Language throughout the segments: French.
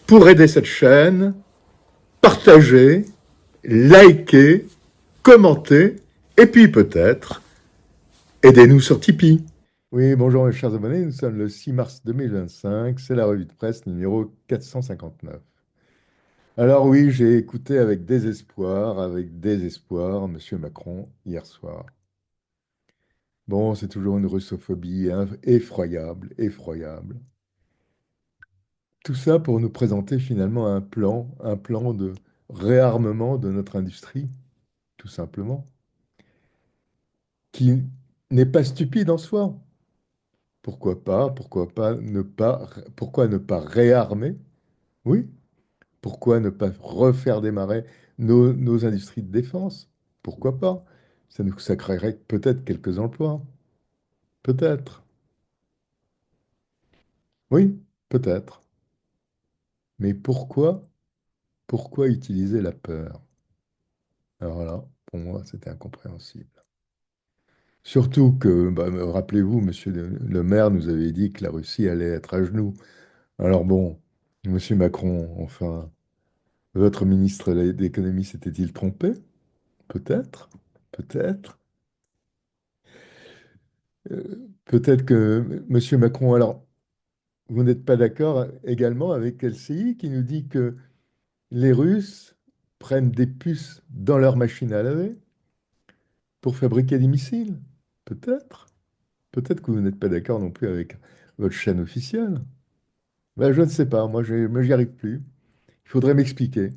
Pour aider cette chaîne, partagez, likez, commentez, et puis peut-être, aidez-nous sur Tipeee. Oui, bonjour mes chers abonnés, nous sommes le 6 mars 2025, c'est la revue de presse numéro 459. Alors oui, j'ai écouté avec désespoir Monsieur Macron hier soir. Bon, c'est toujours une russophobie effroyable. Tout ça pour nous présenter finalement un plan de réarmement de notre industrie, tout simplement, qui n'est pas stupide en soi. Pourquoi ne pas réarmer? Oui, pourquoi ne pas refaire démarrer nos industries de défense? Pourquoi pas? Ça créerait peut-être quelques emplois. Peut-être. Oui, peut-être. Mais pourquoi utiliser la peur? Alors là, pour moi, c'était incompréhensible. Surtout que, rappelez-vous, monsieur le maire nous avait dit que la Russie allait être à genoux. Alors bon, monsieur Macron, enfin, votre ministre de l'économie s'était-il trompé? Peut-être, peut-être. Peut-être que monsieur Macron, alors, vous n'êtes pas d'accord également avec LCI qui nous dit que les Russes prennent des puces dans leurs machines à laver pour fabriquer des missiles? Peut-être. Peut-être que vous n'êtes pas d'accord non plus avec votre chaîne officielle. Ben, je ne sais pas, moi j'y arrive plus. Il faudrait m'expliquer.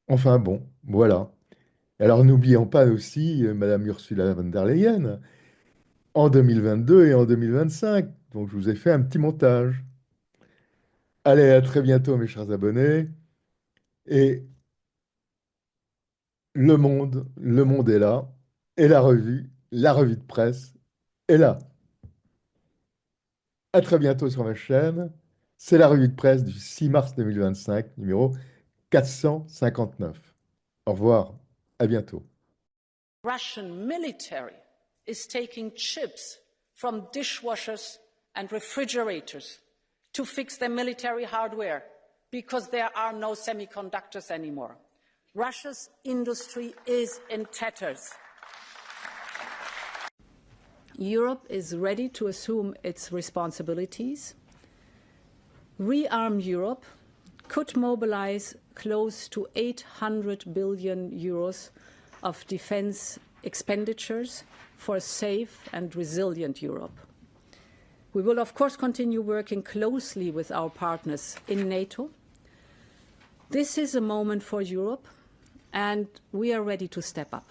Enfin bon, voilà. Alors n'oublions pas aussi Madame Ursula von der Leyen en 2022 et en 2025. Donc je vous ai fait un petit montage. Allez, à très bientôt mes chers abonnés. Et le monde est là. Et la revue de presse est là. À très bientôt sur ma chaîne. C'est la revue de presse du 6 mars 2025, numéro 459. Au revoir, à bientôt. Russian military is taking chips from dishwashers and refrigerators to fix their military hardware because there are no semiconductors anymore. Russia's industry is in tatters. Europe is ready to assume its responsibilities. Rearm Europe could mobilize close to 800 billion euros of defense expenditures for a safe and resilient Europe. We will, of course, continue working closely with our partners in NATO. This is a moment for Europe, and we are ready to step up.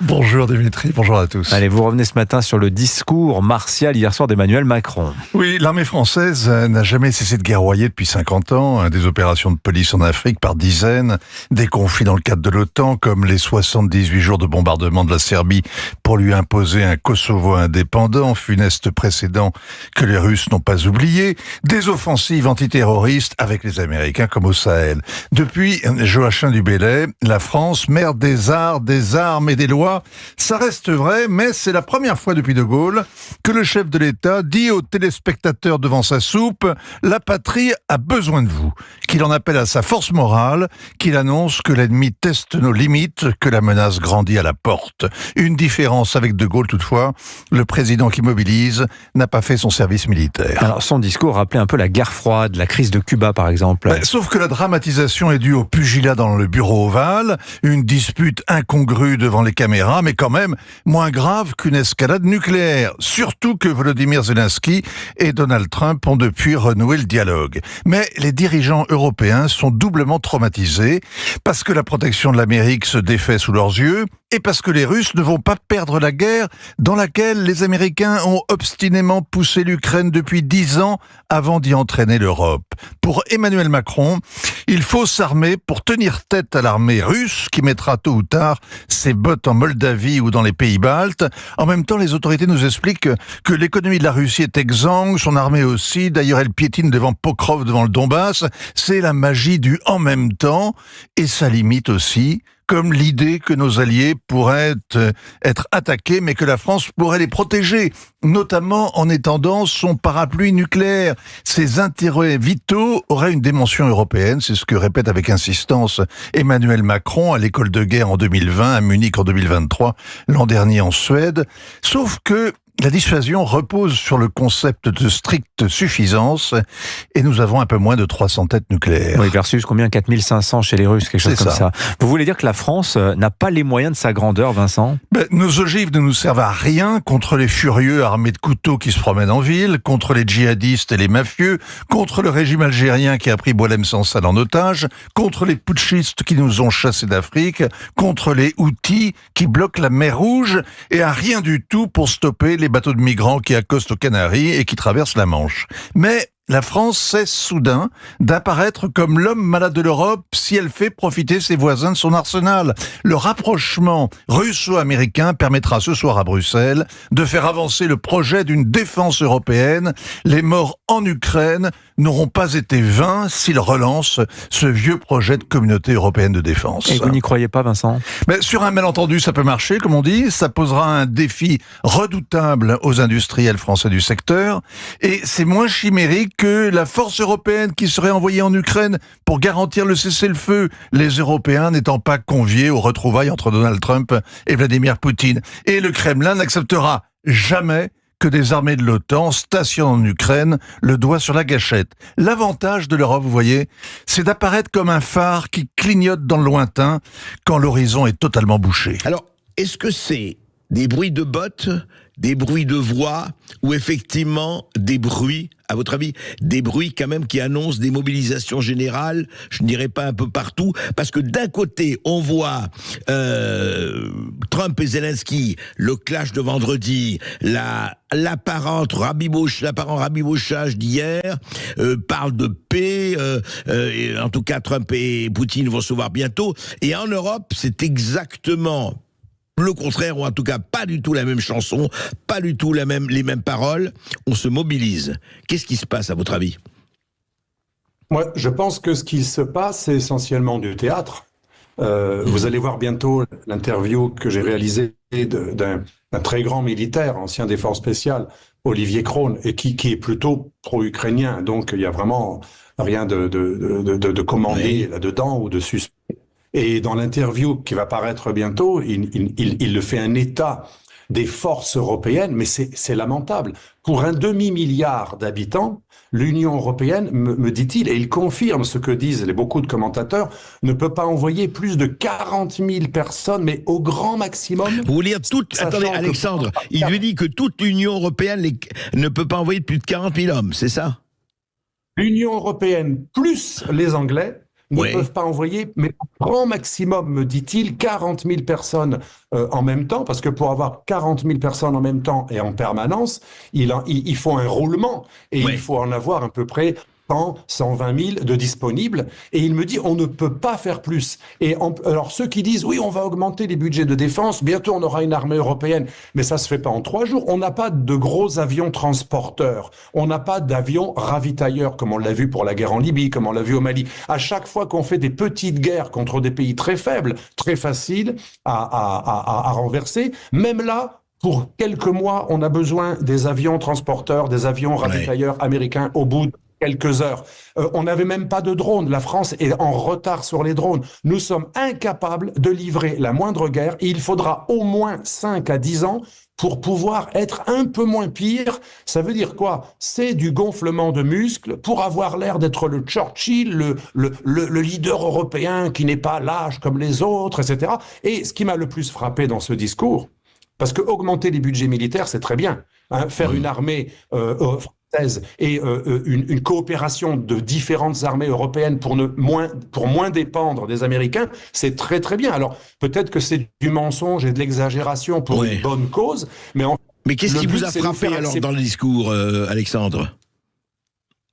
Bonjour Dimitri, bonjour à tous. Allez, vous revenez ce matin sur le discours martial hier soir d'Emmanuel Macron. Oui, l'armée française n'a jamais cessé de guerroyer depuis 50 ans, des opérations de police en Afrique par dizaines, des conflits dans le cadre de l'OTAN, comme les 78 jours de bombardement de la Serbie pour lui imposer un Kosovo indépendant, funeste précédent que les Russes n'ont pas oublié, des offensives antiterroristes avec les Américains comme au Sahel. Depuis Joachim du Bellay, la France, mère des arts, des armes et des lois, ça reste vrai, mais c'est la première fois depuis De Gaulle que le chef de l'État dit aux téléspectateurs devant sa soupe « La patrie a besoin de vous », qu'il en appelle à sa force morale, qu'il annonce que l'ennemi teste nos limites, que la menace grandit à la porte. Une différence avec De Gaulle toutefois, le président qui mobilise n'a pas fait son service militaire. Alors son discours rappelait un peu la guerre froide, la crise de Cuba par exemple. Sauf que la dramatisation est due au pugilat dans le bureau ovale, une dispute incongrue devant les caméras, mais quand même moins grave qu'une escalade nucléaire. Surtout que Volodymyr Zelensky et Donald Trump ont depuis renoué le dialogue. Mais les dirigeants européens sont doublement traumatisés parce que la protection de l'Amérique se défait sous leurs yeux et parce que les Russes ne vont pas perdre la guerre dans laquelle les Américains ont obstinément poussé l'Ukraine depuis 10 ans avant d'y entraîner l'Europe. Pour Emmanuel Macron, il faut s'armer pour tenir tête à l'armée russe qui mettra tôt ou tard ses bottes en Moldavie ou dans les pays baltes. En même temps, les autorités nous expliquent que l'économie de la Russie est exsangue, son armée aussi. D'ailleurs, elle piétine devant Pokrov, devant le Donbass. C'est la magie du « en même temps » et ça limite aussi comme l'idée que nos alliés pourraient être attaqués, mais que la France pourrait les protéger, notamment en étendant son parapluie nucléaire. Ces intérêts vitaux auraient une dimension européenne, c'est ce que répète avec insistance Emmanuel Macron à l'école de guerre en 2020, à Munich en 2023, l'an dernier en Suède. Sauf que la dissuasion repose sur le concept de stricte suffisance et nous avons un peu moins de 300 têtes nucléaires. Oui, versus combien? 4500 chez les Russes, quelque chose comme ça. Vous voulez dire que la France n'a pas les moyens de sa grandeur, Vincent? Nos ogives ne nous servent à rien contre les furieux armés de couteaux qui se promènent en ville, contre les djihadistes et les mafieux, contre le régime algérien qui a pris Boualem Sansal en otage, contre les putschistes qui nous ont chassés d'Afrique, contre les Houthis qui bloquent la mer Rouge et à rien du tout pour stopper les bateaux de migrants qui accostent aux Canaries et qui traversent la Manche. Mais la France cesse soudain d'apparaître comme l'homme malade de l'Europe si elle fait profiter ses voisins de son arsenal. Le rapprochement russo-américain permettra ce soir à Bruxelles de faire avancer le projet d'une défense européenne. Les morts en Ukraine n'auront pas été vains s'il relance ce vieux projet de communauté européenne de défense. Et vous n'y croyez pas, Vincent? Mais sur un malentendu, ça peut marcher, comme on dit. Ça posera un défi redoutable aux industriels français du secteur. Et c'est moins chimérique que la force européenne qui serait envoyée en Ukraine pour garantir le cessez-le-feu, les Européens n'étant pas conviés aux retrouvailles entre Donald Trump et Vladimir Poutine. Et le Kremlin n'acceptera jamais que des armées de l'OTAN stationnent en Ukraine, le doigt sur la gâchette. L'avantage de l'Europe, vous voyez, c'est d'apparaître comme un phare qui clignote dans le lointain quand l'horizon est totalement bouché. Alors, est-ce que c'est des bruits de bottes, des bruits de voix, ou effectivement des bruits, à votre avis, des bruits quand même qui annoncent des mobilisations générales, je ne dirais pas un peu partout, parce que d'un côté, on voit Trump et Zelensky, le clash de vendredi, l'apparent rabibochage d'hier, parle de paix, en tout cas Trump et Poutine vont se voir bientôt, et en Europe, c'est exactement le contraire, ou en tout cas pas du tout la même chanson, pas du tout les mêmes paroles, on se mobilise. Qu'est-ce qui se passe à votre avis ? Moi, je pense que ce qui se passe, c'est essentiellement du théâtre. Vous allez voir bientôt l'interview que j'ai réalisée d'un très grand militaire, ancien des forces spéciales, Olivier Krohn, et qui est plutôt pro-ukrainien. Donc il y a vraiment rien de commandé là-dedans ou de suspect. Et dans l'interview qui va paraître bientôt, il le fait un état des forces européennes, mais c'est lamentable. Pour un demi-milliard d'habitants, l'Union européenne, me dit-il, et il confirme ce que disent beaucoup de commentateurs, ne peut pas envoyer plus de 40 000 personnes, mais au grand maximum. Vous voulez dire attendez, Alexandre, il lui dit que toute l'Union européenne ne peut pas envoyer plus de 40 000 hommes, c'est ça ? L'Union européenne plus les Anglais ne peuvent pas envoyer, mais au grand maximum, me dit-il, 40 000 personnes en même temps, parce que pour avoir 40 000 personnes en même temps et en permanence, il faut un roulement, et il faut en avoir à peu près 120 000 de disponibles, et il me dit on ne peut pas faire plus. Alors ceux qui disent oui, on va augmenter les budgets de défense, bientôt on aura une armée européenne, mais ça se fait pas en 3 jours. On n'a pas de gros avions transporteurs, on n'a pas d'avions ravitailleurs comme on l'a vu pour la guerre en Libye, comme on l'a vu au Mali. À chaque fois qu'on fait des petites guerres contre des pays très faibles, très faciles à renverser, même là, pour quelques mois, on a besoin des avions transporteurs, des avions ravitailleurs américains au bout de quelques heures. On n'avait même pas de drones. La France est en retard sur les drones. Nous sommes incapables de livrer la moindre guerre et il faudra au moins 5 à 10 ans pour pouvoir être un peu moins pire. Ça veut dire quoi ? C'est du gonflement de muscles pour avoir l'air d'être le Churchill, le leader européen qui n'est pas lâche comme les autres, etc. Et ce qui m'a le plus frappé dans ce discours, parce que augmenter les budgets militaires, c'est très bien. Faire une armée et une coopération de différentes armées européennes pour moins dépendre des Américains, c'est très très bien. Alors peut-être que c'est du mensonge et de l'exagération pour une bonne cause, mais qu'est-ce qui vous a frappé alors dans le discours, Alexandre ?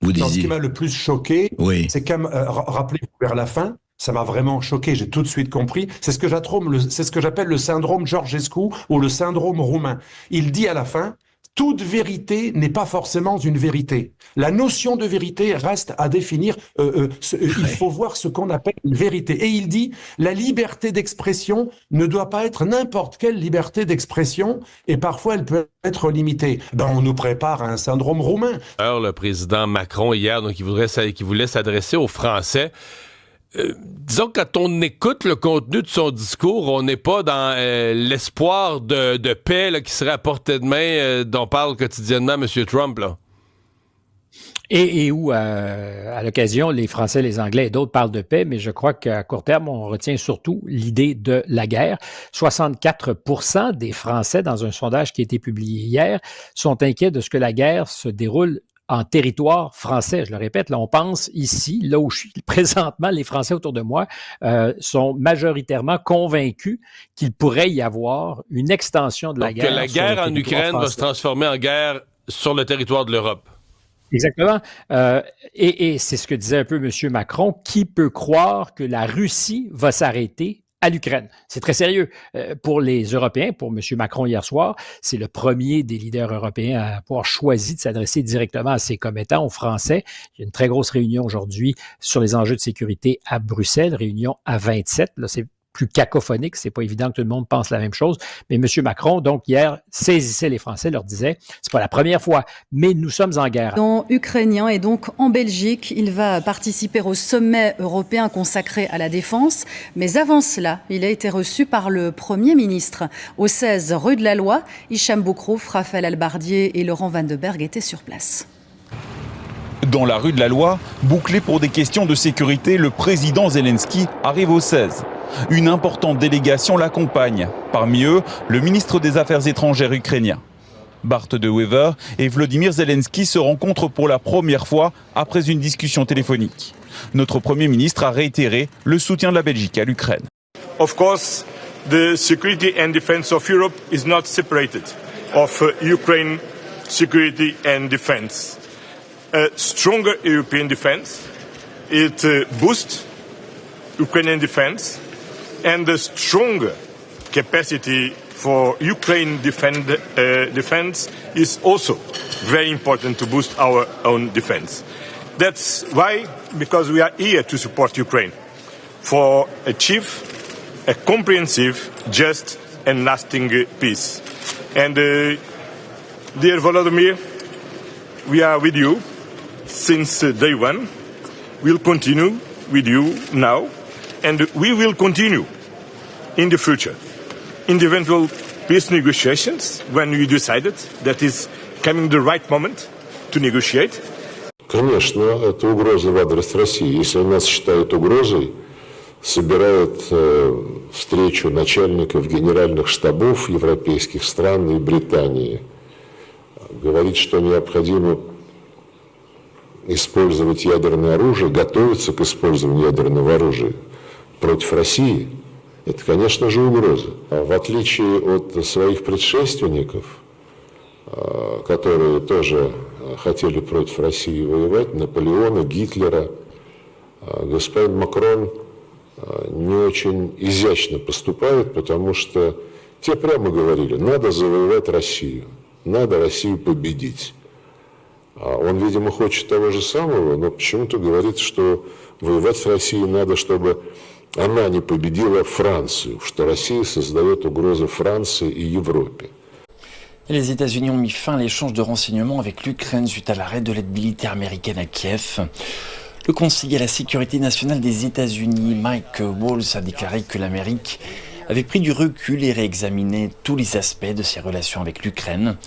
Vous disiez. Ce qui m'a le plus choqué, c'est rappelez-vous vers la fin. Ça m'a vraiment choqué, j'ai tout de suite compris. C'est ce que j'appelle le syndrome Georgescu ou le syndrome roumain. Il dit à la fin, toute vérité n'est pas forcément une vérité. La notion de vérité reste à définir. Il faut voir ce qu'on appelle une vérité. Et il dit, la liberté d'expression ne doit pas être n'importe quelle liberté d'expression, et parfois elle peut être limitée. On nous prépare à un syndrome roumain. Alors, le président Macron, hier, donc, il voulait s'adresser aux Français. Disons que quand on écoute le contenu de son discours, on n'est pas dans l'espoir de paix là, qui serait à portée de main dont parle quotidiennement M. Trump. Là. Et où, à l'occasion, les Français, les Anglais et d'autres parlent de paix, mais je crois qu'à court terme, on retient surtout l'idée de la guerre. 64% des Français, dans un sondage qui a été publié hier, sont inquiets de ce que la guerre se déroule en territoire français. Je le répète, là, on pense ici, là où je suis présentement, les Français autour de moi sont majoritairement convaincus qu'il pourrait y avoir une extension de la guerre. Que la guerre en Ukraine va se transformer en guerre sur le territoire de l'Europe. Exactement. Et c'est ce que disait un peu M. Macron. Qui peut croire que la Russie va s'arrêter à l'Ukraine? C'est très sérieux. Pour les Européens, pour M. Macron hier soir, c'est le premier des leaders européens à avoir choisi de s'adresser directement à ses commettants, aux Français. Il y a une très grosse réunion aujourd'hui sur les enjeux de sécurité à Bruxelles, réunion à 27. Là, c'est plus cacophonique, c'est pas évident que tout le monde pense la même chose, mais M. Macron, donc, hier, saisissait les Français, leur disait, c'est pas la première fois, mais nous sommes en guerre. Ukrainien est donc en Belgique, il va participer au sommet européen consacré à la défense, mais avant cela, il a été reçu par le Premier ministre. Au 16 rue de la Loi, Hicham Boucrouf, Raphaël Albardier et Laurent Van de Berg étaient sur place. Dans la rue de la Loi, bouclé pour des questions de sécurité, le président Zelensky arrive au 16. Une importante délégation l'accompagne. Parmi eux, le ministre des Affaires étrangères ukrainien. Bart de Wever et Volodymyr Zelensky se rencontrent pour la première fois après une discussion téléphonique. Notre Premier ministre a réitéré le soutien de la Belgique à l'Ukraine. Of course, the security and defense of Europe is not separated of Ukraine security and defense. A stronger European defense, it boosts Ukrainian defense, and a stronger capacity for Ukraine defense is also very important to boost our own defense. That's why, because we are here to support Ukraine for achieve a comprehensive, just and lasting peace. And dear Volodymyr, we are with you since day one. We'll continue with you now, and we will continue in the future, in the eventual peace negotiations, when we decided that is coming the right moment to negotiate. Конечно, это угроза в адрес России. Если нас считают угрозой, собирают встречу начальников генеральных штабов европейских стран и Британии. Говорит, что необходимо использовать ядерное оружие, готовиться к использованию ядерного оружия против России, это, конечно же, угроза. В отличие от своих предшественников, которые тоже хотели против России воевать, Наполеона, Гитлера, господин Макрон не очень изящно поступает, потому что те прямо говорили, надо завоевать Россию, надо Россию победить. Он, видимо, хочет того же самого, но почему-то говорит, что воевать с Россией надо, чтобы она не победила Францию, что Россия создает угрозу Франции и Европе. Les États-Unis ont mis fin à l'échange de renseignements avec l'Ukraine suite à l'arrêt de l'aide militaire américaine à Kiev. Le conseiller à la sécurité nationale des États-Unis, Mike Waltz, a déclaré que l'Amérique avait pris du recul et réexaminé tous les aspects de ses relations avec l'Ukraine.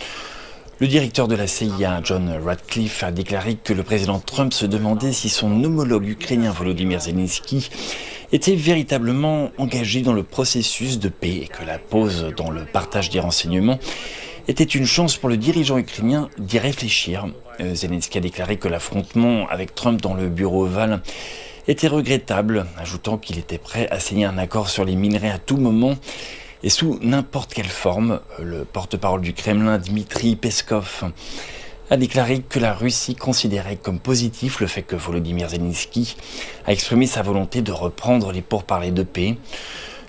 Le directeur de la CIA, John Ratcliffe, a déclaré que le président Trump se demandait si son homologue ukrainien Volodymyr Zelensky était véritablement engagé dans le processus de paix et que la pause dans le partage des renseignements était une chance pour le dirigeant ukrainien d'y réfléchir. Zelensky a déclaré que l'affrontement avec Trump dans le bureau ovale était regrettable, ajoutant qu'il était prêt à signer un accord sur les minerais à tout moment et sous n'importe quelle forme. Le porte-parole du Kremlin, Dmitri Peskov, a déclaré que la Russie considérait comme positif le fait que Volodymyr Zelensky a exprimé sa volonté de reprendre les pourparlers de paix.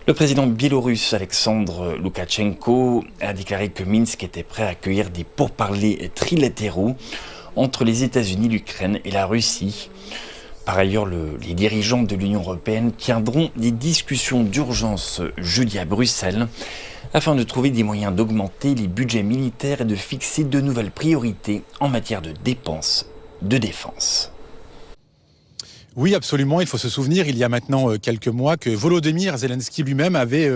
Le président biélorusse Alexandre Loukachenko a déclaré que Minsk était prêt à accueillir des pourparlers trilatéraux entre les États-Unis, l'Ukraine et la Russie. Par ailleurs, les dirigeants de l'Union européenne tiendront des discussions d'urgence jeudi à Bruxelles afin de trouver des moyens d'augmenter les budgets militaires et de fixer de nouvelles priorités en matière de dépenses de défense. Oui, absolument. Il faut se souvenir, il y a maintenant quelques mois, que Volodymyr Zelensky lui-même avait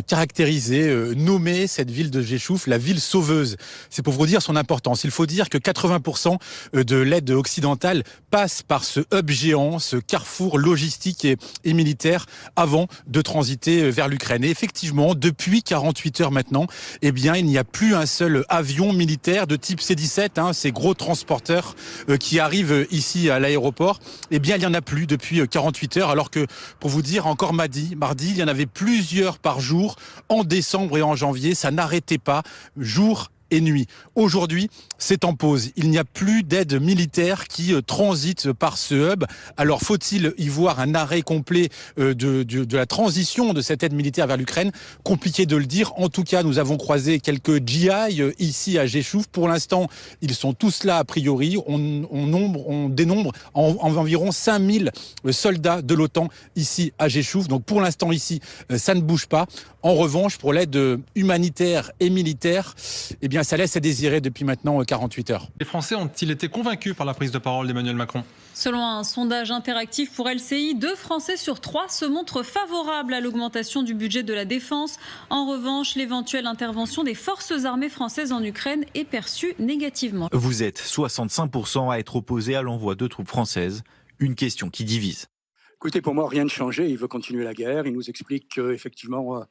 caractérisé, nommé cette ville de Géchouf la ville sauveuse. C'est pour vous dire son importance. Il faut dire que 80% de l'aide occidentale passe par ce hub géant, ce carrefour logistique et militaire avant de transiter vers l'Ukraine. Et effectivement, depuis 48 heures maintenant, eh bien, il n'y a plus un seul avion militaire de type C-17, ces gros transporteurs qui arrivent ici à l'aéroport. Eh bien, il y en a plus depuis 48 heures, alors que, pour vous dire, encore mardi, il y en avait plusieurs par jour, en décembre et en janvier, ça n'arrêtait pas, jour et nuit. Aujourd'hui, c'est en pause. Il n'y a plus d'aide militaire qui transite par ce hub. Alors, faut-il y voir un arrêt complet de la transition de cette aide militaire vers l'Ukraine? Compliqué de le dire. En tout cas, nous avons croisé quelques GI ici à Géchouf. Pour l'instant, ils sont tous là a priori. On dénombre environ 5000 soldats de l'OTAN ici à Géchouf. Donc, pour l'instant, ici, ça ne bouge pas. En revanche, pour l'aide humanitaire et militaire, eh bien, ça laisse à désirer depuis maintenant 48 heures. Les Français ont-ils été convaincus par la prise de parole d'Emmanuel Macron ? Selon un sondage interactif pour LCI, 2 Français sur 3 se montrent favorables à l'augmentation du budget de la défense. En revanche, l'éventuelle intervention des forces armées françaises en Ukraine est perçue négativement. Vous êtes 65% à être opposé à l'envoi de troupes françaises, une question qui divise. Écoutez, pour moi, rien ne changé. Il veut continuer la guerre. Il nous explique qu'effectivement...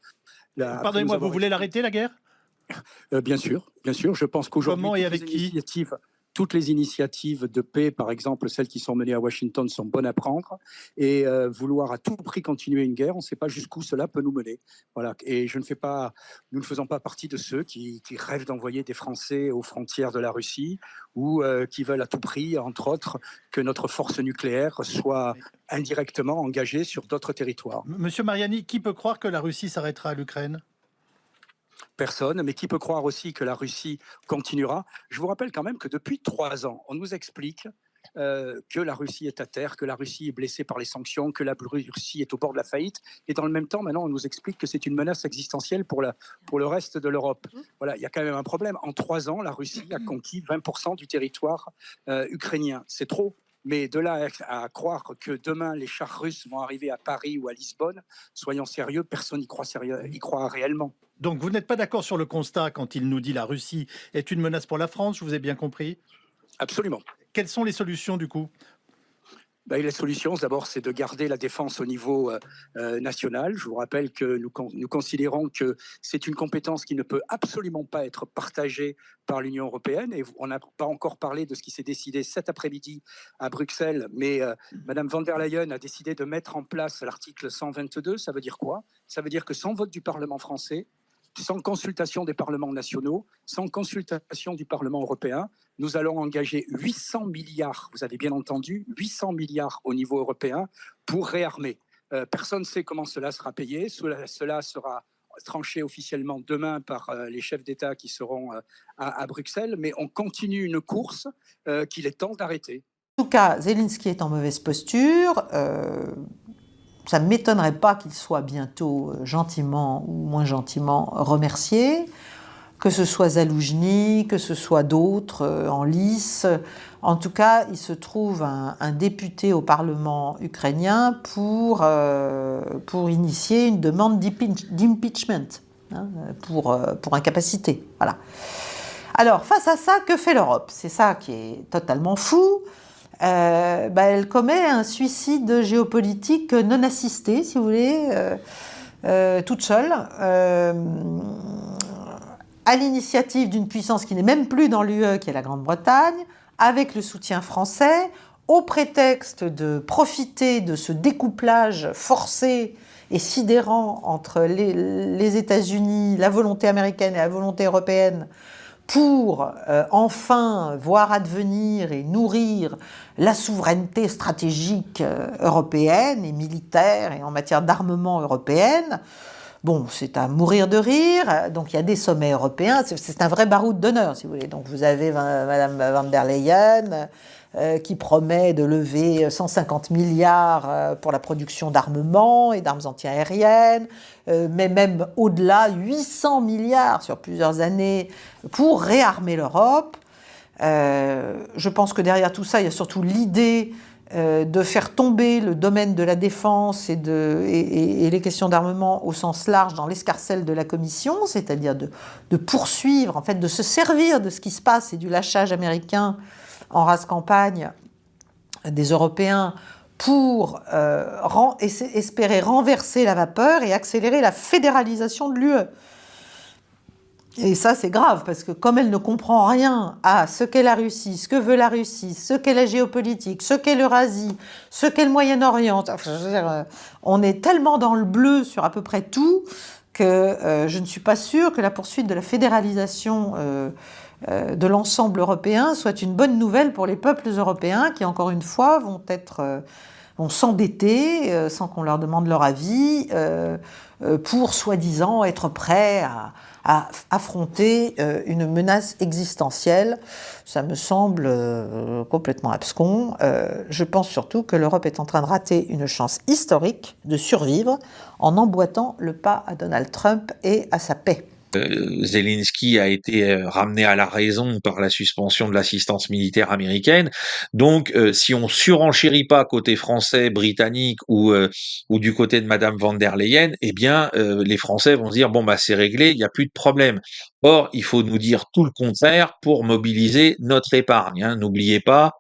Pardonnez-moi, vous voulez l'arrêter, la guerre ? Bien sûr. Je pense qu'aujourd'hui, comment et avec qui ? Toutes les initiatives de paix, par exemple celles qui sont menées à Washington, sont bonnes à prendre. Et vouloir à tout prix continuer une guerre, on ne sait pas jusqu'où cela peut nous mener. Voilà. Et nous ne faisons pas partie de ceux qui rêvent d'envoyer des Français aux frontières de la Russie ou qui veulent à tout prix, entre autres, que notre force nucléaire soit indirectement engagée sur d'autres territoires. Monsieur Mariani, qui peut croire que la Russie s'arrêtera à l'Ukraine ? Personne, mais qui peut croire aussi que la Russie continuera? Je vous rappelle quand même que depuis 3 ans, on nous explique que la Russie est à terre, que la Russie est blessée par les sanctions, que la Russie est au bord de la faillite. Et dans le même temps, maintenant, on nous explique que c'est une menace existentielle pour le reste de l'Europe. Voilà, il y a quand même un problème. En 3 ans, la Russie a conquis 20% du territoire ukrainien. C'est trop. Mais de là à croire que demain, les chars russes vont arriver à Paris ou à Lisbonne, soyons sérieux, personne n'y croit réellement. Donc vous n'êtes pas d'accord sur le constat quand il nous dit la Russie est une menace pour la France, je vous ai bien compris? Absolument. Quelles sont les solutions du coup? Les solutions, d'abord, c'est de garder la défense au niveau national. Je vous rappelle que nous considérons que c'est une compétence qui ne peut absolument pas être partagée par l'Union européenne. Et on n'a pas encore parlé de ce qui s'est décidé cet après-midi à Bruxelles, mais Madame von der Leyen a décidé de mettre en place l'article 122. Ça veut dire quoi? Ça veut dire que sans vote du Parlement français, sans consultation des parlements nationaux, sans consultation du Parlement européen, nous allons engager 800 milliards, vous avez bien entendu, 800 milliards au niveau européen pour réarmer. Personne ne sait comment cela sera payé. Cela sera tranché officiellement demain par les chefs d'État qui seront à Bruxelles, mais on continue une course qu'il est temps d'arrêter. En tout cas, Zelensky est en mauvaise posture. Ça ne m'étonnerait pas qu'il soit bientôt gentiment ou moins gentiment remercié, que ce soit Zaloujny, que ce soit d'autres en lice. En tout cas, il se trouve un député au Parlement ukrainien pour initier une demande d'impeachment, pour incapacité. Voilà. Alors, face à ça, que fait l'Europe? C'est ça qui est totalement fou. Elle commet un suicide géopolitique non assisté, si vous voulez, toute seule, à l'initiative d'une puissance qui n'est même plus dans l'UE, qui est la Grande-Bretagne, avec le soutien français, au prétexte de profiter de ce découplage forcé et sidérant entre les États-Unis, la volonté américaine et la volonté européenne, pour enfin voir advenir et nourrir la souveraineté stratégique européenne et militaire et en matière d'armement européenne. Bon, c'est à mourir de rire. Donc il y a des sommets européens. C'est un vrai baroud d'honneur, si vous voulez. Donc vous avez Madame van der Leyen qui promet de lever 150 milliards pour la production d'armements et d'armes antiaériennes, mais même au-delà, 800 milliards sur plusieurs années pour réarmer l'Europe. Je pense que derrière tout ça, il y a surtout l'idée de faire tomber le domaine de la défense et les questions d'armement au sens large dans l'escarcelle de la Commission, c'est-à-dire de poursuivre, en fait, de se servir de ce qui se passe et du lâchage américain en rase campagne des Européens pour espérer renverser la vapeur et accélérer la fédéralisation de l'UE. Et ça, c'est grave, parce que comme elle ne comprend rien à ce qu'est la Russie, ce que veut la Russie, ce qu'est la géopolitique, ce qu'est l'Eurasie, ce qu'est le Moyen-Orient, enfin, je veux dire, on est tellement dans le bleu sur à peu près tout que je ne suis pas sûre que la poursuite de la fédéralisation de l'ensemble européen soit une bonne nouvelle pour les peuples européens qui, encore une fois, vont s'endetter sans qu'on leur demande leur avis pour, soi-disant, être prêts à affronter une menace existentielle. Ça me semble complètement abscon. Je pense surtout que l'Europe est en train de rater une chance historique de survivre en emboîtant le pas à Donald Trump et à sa paix. Zelensky a été ramené à la raison par la suspension de l'assistance militaire américaine. Donc, si on surenchérit pas côté français, britannique ou du côté de Madame van der Leyen, eh bien, les Français vont se dire bon bah c'est réglé, il n'y a plus de problème. Or, il faut nous dire tout le contraire pour mobiliser notre épargne. Hein. N'oubliez pas,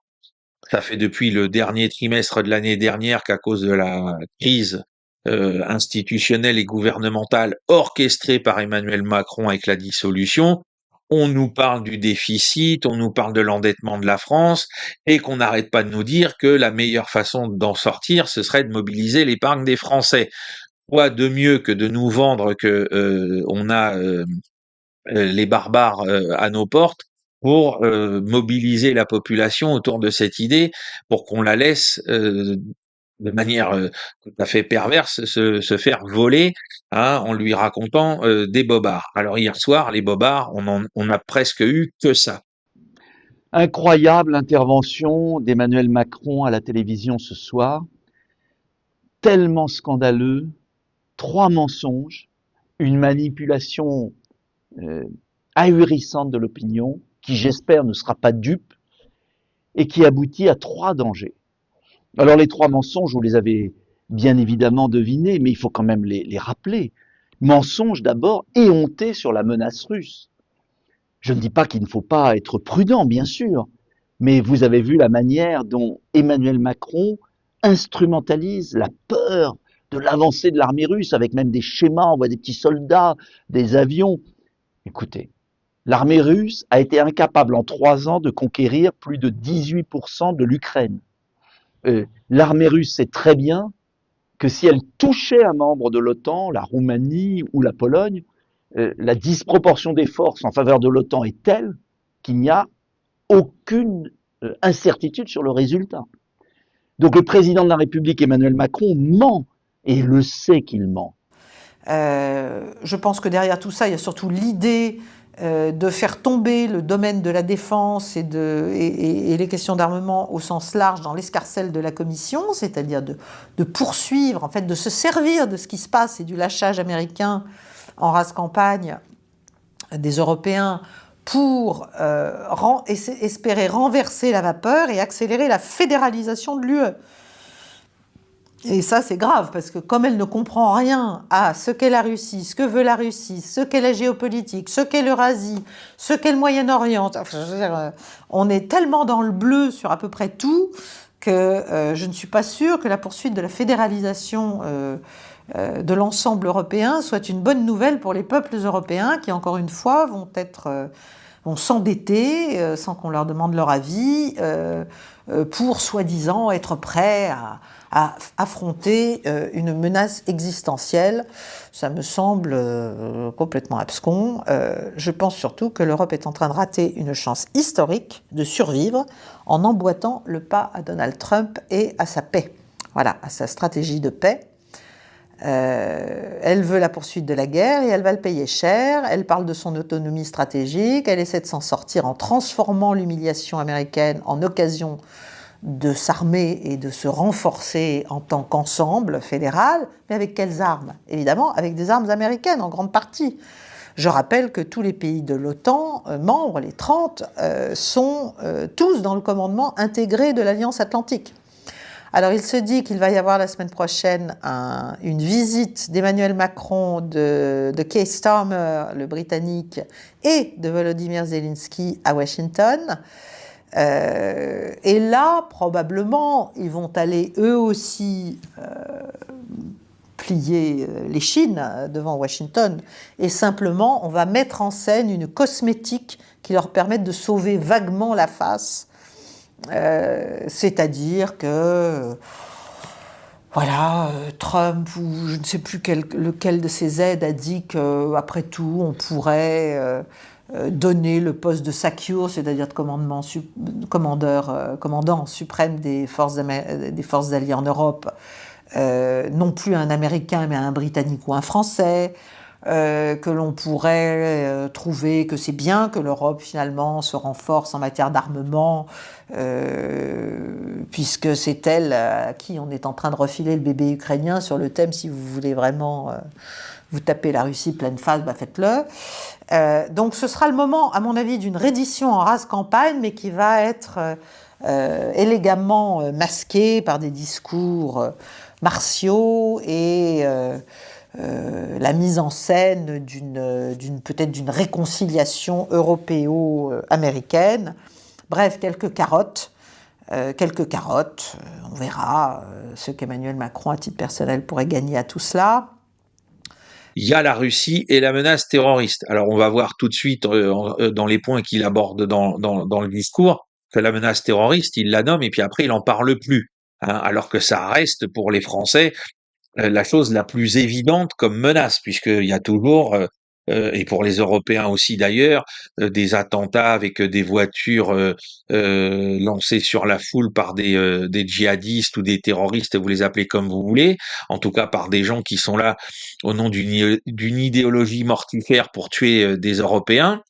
ça fait depuis le dernier trimestre de l'année dernière qu'à cause de la crise institutionnelle et gouvernementale orchestrée par Emmanuel Macron avec la dissolution, on nous parle du déficit, on nous parle de l'endettement de la France, et qu'on n'arrête pas de nous dire que la meilleure façon d'en sortir, ce serait de mobiliser l'épargne des Français. Quoi de mieux que de nous vendre que on a les barbares à nos portes pour mobiliser la population autour de cette idée, pour qu'on la laisse de manière tout à fait perverse, se faire voler en lui racontant des bobards. Alors hier soir, les bobards, on a presque eu que ça. Incroyable intervention d'Emmanuel Macron à la télévision ce soir, tellement scandaleux, 3 mensonges, une manipulation ahurissante de l'opinion, qui j'espère ne sera pas dupe, et qui aboutit à 3 dangers. Alors les 3 mensonges, vous les avez bien évidemment devinés, mais il faut quand même les rappeler. Mensonge d'abord éhonté sur la menace russe. Je ne dis pas qu'il ne faut pas être prudent, bien sûr, mais vous avez vu la manière dont Emmanuel Macron instrumentalise la peur de l'avancée de l'armée russe, avec même des schémas, on voit des petits soldats, des avions. Écoutez, l'armée russe a été incapable en 3 ans de conquérir plus de 18% de l'Ukraine. L'armée russe sait très bien que si elle touchait un membre de l'OTAN, la Roumanie ou la Pologne, la disproportion des forces en faveur de l'OTAN est telle qu'il n'y a aucune incertitude sur le résultat. Donc le président de la République, Emmanuel Macron, ment, et il le sait qu'il ment. Je pense que derrière tout ça, il y a surtout l'idée de faire tomber le domaine de la défense et les questions d'armement au sens large dans l'escarcelle de la Commission, c'est-à-dire de poursuivre, en fait, de se servir de ce qui se passe et du lâchage américain en rase campagne des Européens pour espérer renverser la vapeur et accélérer la fédéralisation de l'UE. Et ça, c'est grave, parce que comme elle ne comprend rien à ce qu'est la Russie, ce que veut la Russie, ce qu'est la géopolitique, ce qu'est l'Eurasie, ce qu'est le Moyen-Orient, enfin, je veux dire, on est tellement dans le bleu sur à peu près tout que je ne suis pas sûre que la poursuite de la fédéralisation de l'ensemble européen soit une bonne nouvelle pour les peuples européens qui, encore une fois, vont s'endetter sans qu'on leur demande leur avis pour, soi-disant, être prêts à affronter une menace existentielle. Ça me semble complètement abscon. Je pense surtout que l'Europe est en train de rater une chance historique de survivre en emboîtant le pas à Donald Trump et à sa paix. Voilà, à sa stratégie de paix. Elle veut la poursuite de la guerre et elle va le payer cher. Elle parle de son autonomie stratégique. Elle essaie de s'en sortir en transformant l'humiliation américaine en occasion de s'armer et de se renforcer en tant qu'ensemble fédéral. Mais avec quelles armes? Évidemment, avec des armes américaines en grande partie. Je rappelle que tous les pays de l'OTAN, membres, les 30, sont tous dans le commandement intégré de l'Alliance Atlantique. Alors il se dit qu'il va y avoir la semaine prochaine une visite d'Emmanuel Macron, de Keir Starmer, le Britannique, et de Volodymyr Zelensky à Washington. Et là, probablement, ils vont aller eux aussi plier les chines devant Washington. Et simplement, on va mettre en scène une cosmétique qui leur permette de sauver vaguement la face. C'est-à-dire que, voilà, Trump ou je ne sais plus lequel de ses aides a dit qu'après tout, on pourrait donner le poste de SACEUR, c'est-à-dire de commandant suprême des forces alliées en Europe, non plus à un Américain, mais à un Britannique ou un Français, que l'on pourrait trouver que c'est bien que l'Europe finalement se renforce en matière d'armement, puisque c'est elle à qui on est en train de refiler le bébé ukrainien sur le thème, si vous voulez vraiment vous taper la Russie pleine face, bah faites-le. Donc ce sera le moment, à mon avis, d'une reddition en rase campagne, mais qui va être élégamment masquée par des discours martiaux et la mise en scène peut-être d'une réconciliation européo-américaine. Bref, quelques carottes. On verra ce qu'Emmanuel Macron, à titre personnel, pourrait gagner à tout cela. Il y a la Russie et la menace terroriste. Alors on va voir tout de suite dans les points qu'il aborde dans le discours que la menace terroriste, il la nomme et puis après il en parle plus. Hein, alors que ça reste pour les Français la chose la plus évidente comme menace, puisqu'il y a toujours, et pour les Européens aussi d'ailleurs, des attentats avec des voitures lancées sur la foule par des djihadistes ou des terroristes, vous les appelez comme vous voulez, en tout cas par des gens qui sont là au nom d'une idéologie mortifère pour tuer des Européens.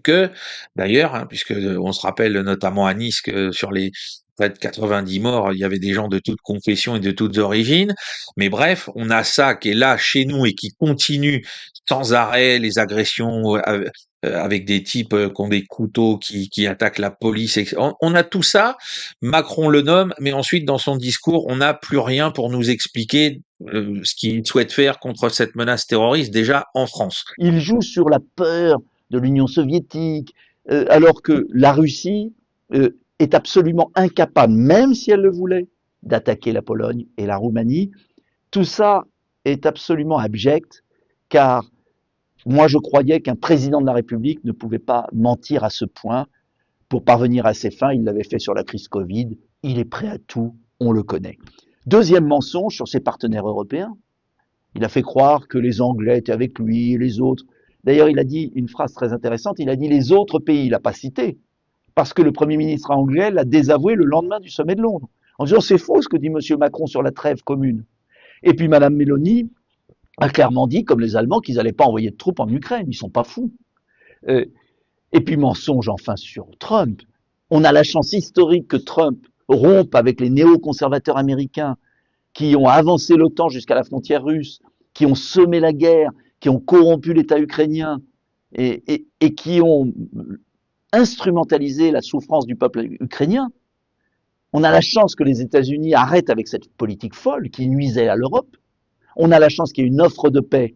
Que d'ailleurs, hein, puisque on se rappelle notamment à Nice que sur les près de 90 morts, il y avait des gens de toutes confessions et de toutes origines. Mais bref, on a ça qui est là chez nous et qui continue sans arrêt, les agressions avec des types qui ont des couteaux, qui attaquent la police. On a tout ça, Macron le nomme, mais ensuite dans son discours, on n'a plus rien pour nous expliquer ce qu'il souhaite faire contre cette menace terroriste déjà en France. Il joue sur la peur de l'Union soviétique, alors que la Russie est absolument incapable, même si elle le voulait, d'attaquer la Pologne et la Roumanie. Tout ça est absolument abject, car moi je croyais qu'un président de la République ne pouvait pas mentir à ce point pour parvenir à ses fins. Il l'avait fait sur la crise Covid, il est prêt à tout, on le connaît. Deuxième mensonge sur ses partenaires européens, il a fait croire que les Anglais étaient avec lui et les autres. D'ailleurs, il a dit une phrase très intéressante, il a dit les autres pays, il l'a pas cité, parce que le Premier ministre anglais l'a désavoué le lendemain du sommet de Londres, en disant c'est faux ce que dit M. Macron sur la trêve commune. Et puis Mme Meloni a clairement dit, comme les Allemands, qu'ils n'allaient pas envoyer de troupes en Ukraine, ils sont pas fous. Et puis mensonge enfin sur Trump. On a la chance historique que Trump rompe avec les néoconservateurs américains qui ont avancé l'OTAN jusqu'à la frontière russe, qui ont semé la guerre, qui ont corrompu l'État ukrainien et qui ont instrumentalisé la souffrance du peuple ukrainien. On a la chance que les États-Unis arrêtent avec cette politique folle qui nuisait à l'Europe. On a la chance qu'il y ait une offre de paix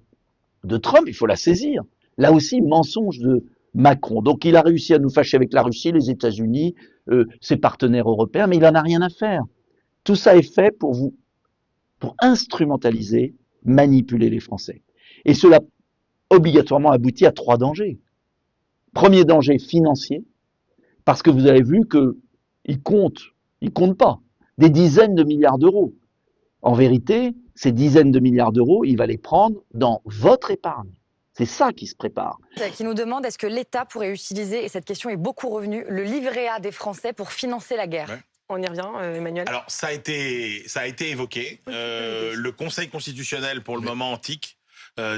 de Trump, il faut la saisir. Là aussi, mensonge de Macron. Donc il a réussi à nous fâcher avec la Russie, les États-Unis, ses partenaires européens, mais il n'en a rien à faire. Tout ça est fait pour instrumentaliser, manipuler les Français. Et cela obligatoirement aboutit à 3 dangers. Premier danger financier, parce que vous avez vu qu'il compte pas, des dizaines de milliards d'euros. En vérité, ces dizaines de milliards d'euros, il va les prendre dans votre épargne. C'est ça qui se prépare. Qui nous demande, est-ce que l'État pourrait utiliser, et cette question est beaucoup revenue, le livret A des Français pour financer la guerre ? On y revient, Emmanuel. Alors, ça a été évoqué. Le Conseil constitutionnel, pour le moment, antique,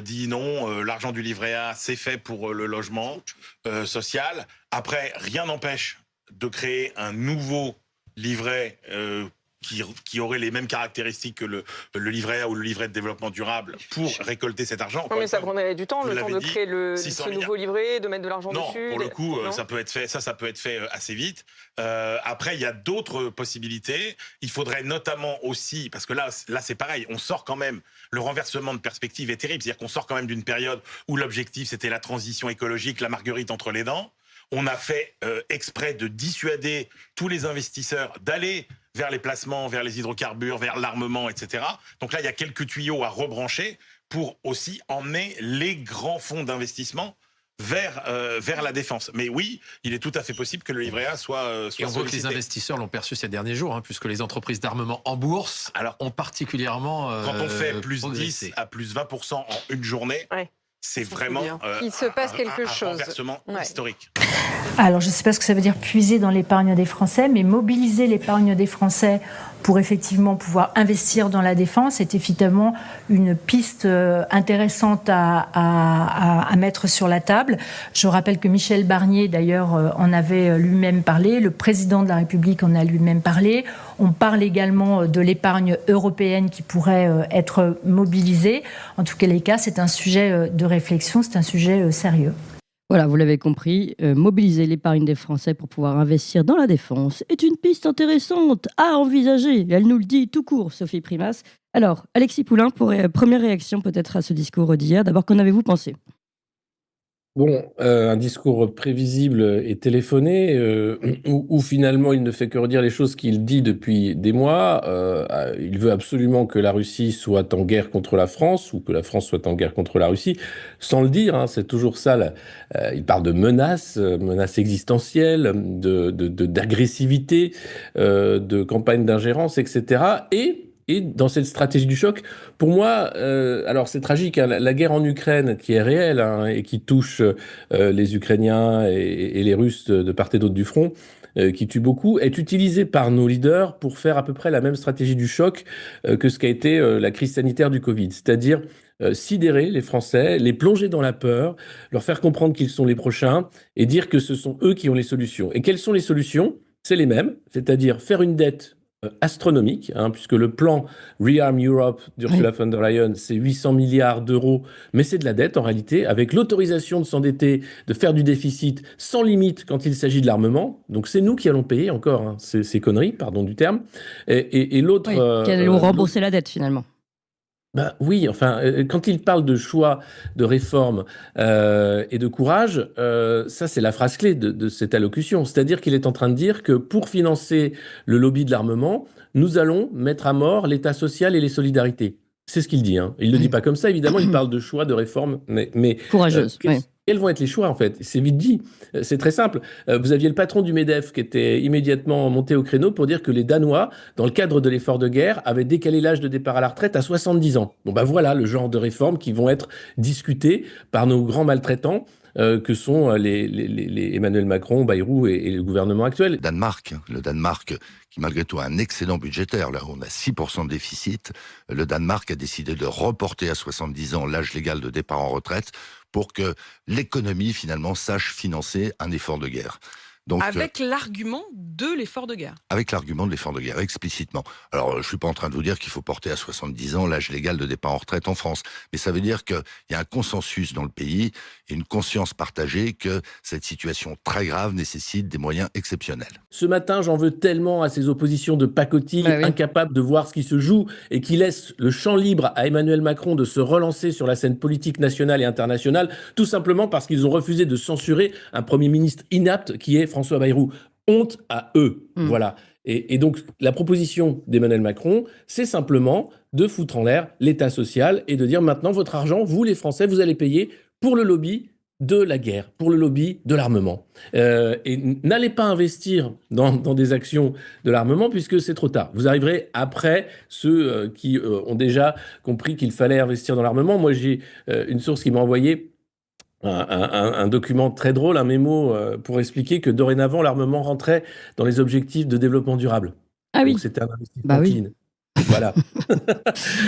dit non, l'argent du livret A, c'est fait pour le logement social. Après, rien n'empêche de créer un nouveau livret qui aurait les mêmes caractéristiques que le livret A ou le livret de développement durable pour récolter cet argent. Non, mais ça prendrait du temps, le temps de créer ce nouveau livret, de mettre de l'argent dessus. Non, pour le coup, ça peut être fait assez vite. Après, il y a d'autres possibilités. Il faudrait notamment aussi, parce que là c'est pareil, on sort quand même, le renversement de perspective est terrible, c'est-à-dire qu'on sort quand même d'une période où l'objectif c'était la transition écologique, la marguerite entre les dents. On a fait exprès de dissuader tous les investisseurs d'aller vers les placements, vers les hydrocarbures, vers l'armement, etc. Donc là, il y a quelques tuyaux à rebrancher pour aussi emmener les grands fonds d'investissement vers la défense. Mais oui, il est tout à fait possible que le livret A soit Et on voit que les investisseurs l'ont perçu ces derniers jours, puisque les entreprises d'armement en bourse ont particulièrement quand on fait plus progressé. 10 à plus 20% en une journée, c'est vraiment il se passe quelque chose. Un renversement historique. Alors, je ne sais pas ce que ça veut dire puiser dans l'épargne des Français, mais mobiliser l'épargne des Français pour effectivement pouvoir investir dans la défense est évidemment une piste intéressante à mettre sur la table. Je rappelle que Michel Barnier, d'ailleurs, en avait lui-même parlé, le président de la République en a lui-même parlé. On parle également de l'épargne européenne qui pourrait être mobilisée. En tout cas, les cas, c'est un sujet de réflexion, c'est un sujet sérieux. Voilà, vous l'avez compris, mobiliser l'épargne des Français pour pouvoir investir dans la défense est une piste intéressante à envisager. Elle nous le dit tout court, Sophie Primas. Alors, Alexis Poulain, pour première réaction peut-être à ce discours d'hier, d'abord, qu'en avez-vous pensé ? Bon, un discours prévisible et téléphoné, où finalement il ne fait que redire les choses qu'il dit depuis des mois. Il veut absolument que la Russie soit en guerre contre la France, ou que la France soit en guerre contre la Russie, sans le dire, c'est toujours ça. Il parle de menaces existentielles, d'agressivité, de campagne d'ingérence, etc. Et dans cette stratégie du choc, pour moi, alors c'est tragique, la guerre en Ukraine qui est réelle et qui touche les Ukrainiens et les Russes de part et d'autre du front, qui tue beaucoup, est utilisée par nos leaders pour faire à peu près la même stratégie du choc que ce qu'a été la crise sanitaire du Covid, c'est-à-dire sidérer les Français, les plonger dans la peur, leur faire comprendre qu'ils sont les prochains et dire que ce sont eux qui ont les solutions. Et quelles sont les solutions ? C'est les mêmes, c'est-à-dire faire une dette astronomique, puisque le plan Rearm Europe d'Ursula von der Leyen, c'est 800 milliards d'euros, mais c'est de la dette en réalité, avec l'autorisation de s'endetter, de faire du déficit sans limite quand il s'agit de l'armement. Donc c'est nous qui allons payer encore ces conneries, pardon du terme. Et l'autre... qui allons rembourser la dette finalement. Ben oui, enfin, quand il parle de choix, de réforme et de courage, ça c'est la phrase clé de cette allocution. C'est-à-dire qu'il est en train de dire que pour financer le lobby de l'armement, nous allons mettre à mort l'État social et les solidarités. C'est ce qu'il dit. Il ne le dit pas comme ça, évidemment, il parle de choix, de réforme, mais courageuse. Quels vont être les choix, en fait ? C'est vite dit. C'est très simple. Vous aviez le patron du MEDEF qui était immédiatement monté au créneau pour dire que les Danois, dans le cadre de l'effort de guerre, avaient décalé l'âge de départ à la retraite à 70 ans. Bon, voilà le genre de réformes qui vont être discutées par nos grands maltraitants que sont les Emmanuel Macron, Bayrou et le gouvernement actuel. Le Danemark, qui malgré tout a un excédent budgétaire, là on a 6% de déficit, le Danemark a décidé de reporter à 70 ans l'âge légal de départ en retraite pour que l'économie finalement sache financer un effort de guerre. Donc, avec l'argument de l'effort de guerre. Avec l'argument de l'effort de guerre, explicitement. Alors, je ne suis pas en train de vous dire qu'il faut porter à 70 ans l'âge légal de départ en retraite en France, mais ça veut dire qu'il y a un consensus dans le pays et une conscience partagée que cette situation très grave nécessite des moyens exceptionnels. Ce matin, j'en veux tellement à ces oppositions de pacotille, incapables de voir ce qui se joue et qui laissent le champ libre à Emmanuel Macron de se relancer sur la scène politique nationale et internationale, tout simplement parce qu'ils ont refusé de censurer un Premier ministre inapte qui est François Bayrou. Honte à eux. Voilà. Et donc, la proposition d'Emmanuel Macron, c'est simplement de foutre en l'air l'État social et de dire maintenant, votre argent, vous les Français, vous allez payer pour le lobby de la guerre, pour le lobby de l'armement. Et n'allez pas investir dans des actions de l'armement puisque c'est trop tard. Vous arriverez après ceux qui ont déjà compris qu'il fallait investir dans l'armement. Moi, j'ai une source qui m'a envoyé un document très drôle, un mémo pour expliquer que dorénavant, l'armement rentrait dans les objectifs de développement durable. Ah oui. Donc c'était un investissement Bah oui. clean. Voilà.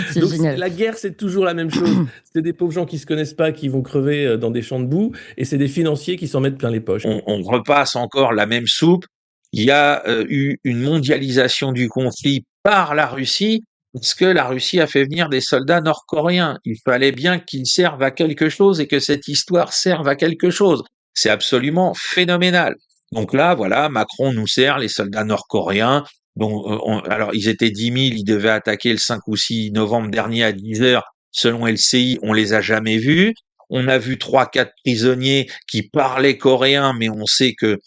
C'est Donc génial. la guerre, c'est toujours la même chose. C'est des pauvres gens qui se connaissent pas, qui vont crever dans des champs de boue, et c'est des financiers qui s'en mettent plein les poches. On repasse encore la même soupe. Il y a eu une mondialisation du conflit par la Russie, parce que la Russie a fait venir des soldats nord-coréens. Il fallait bien qu'ils servent à quelque chose et que cette histoire serve à quelque chose. C'est absolument phénoménal. Donc là, voilà, Macron nous sert les soldats nord-coréens. Donc, alors, ils étaient 10 000, ils devaient attaquer le 5 ou 6 novembre dernier à 10 heures. Selon LCI, on les a jamais vus. On a vu 3-4 prisonniers qui parlaient coréen, mais on sait que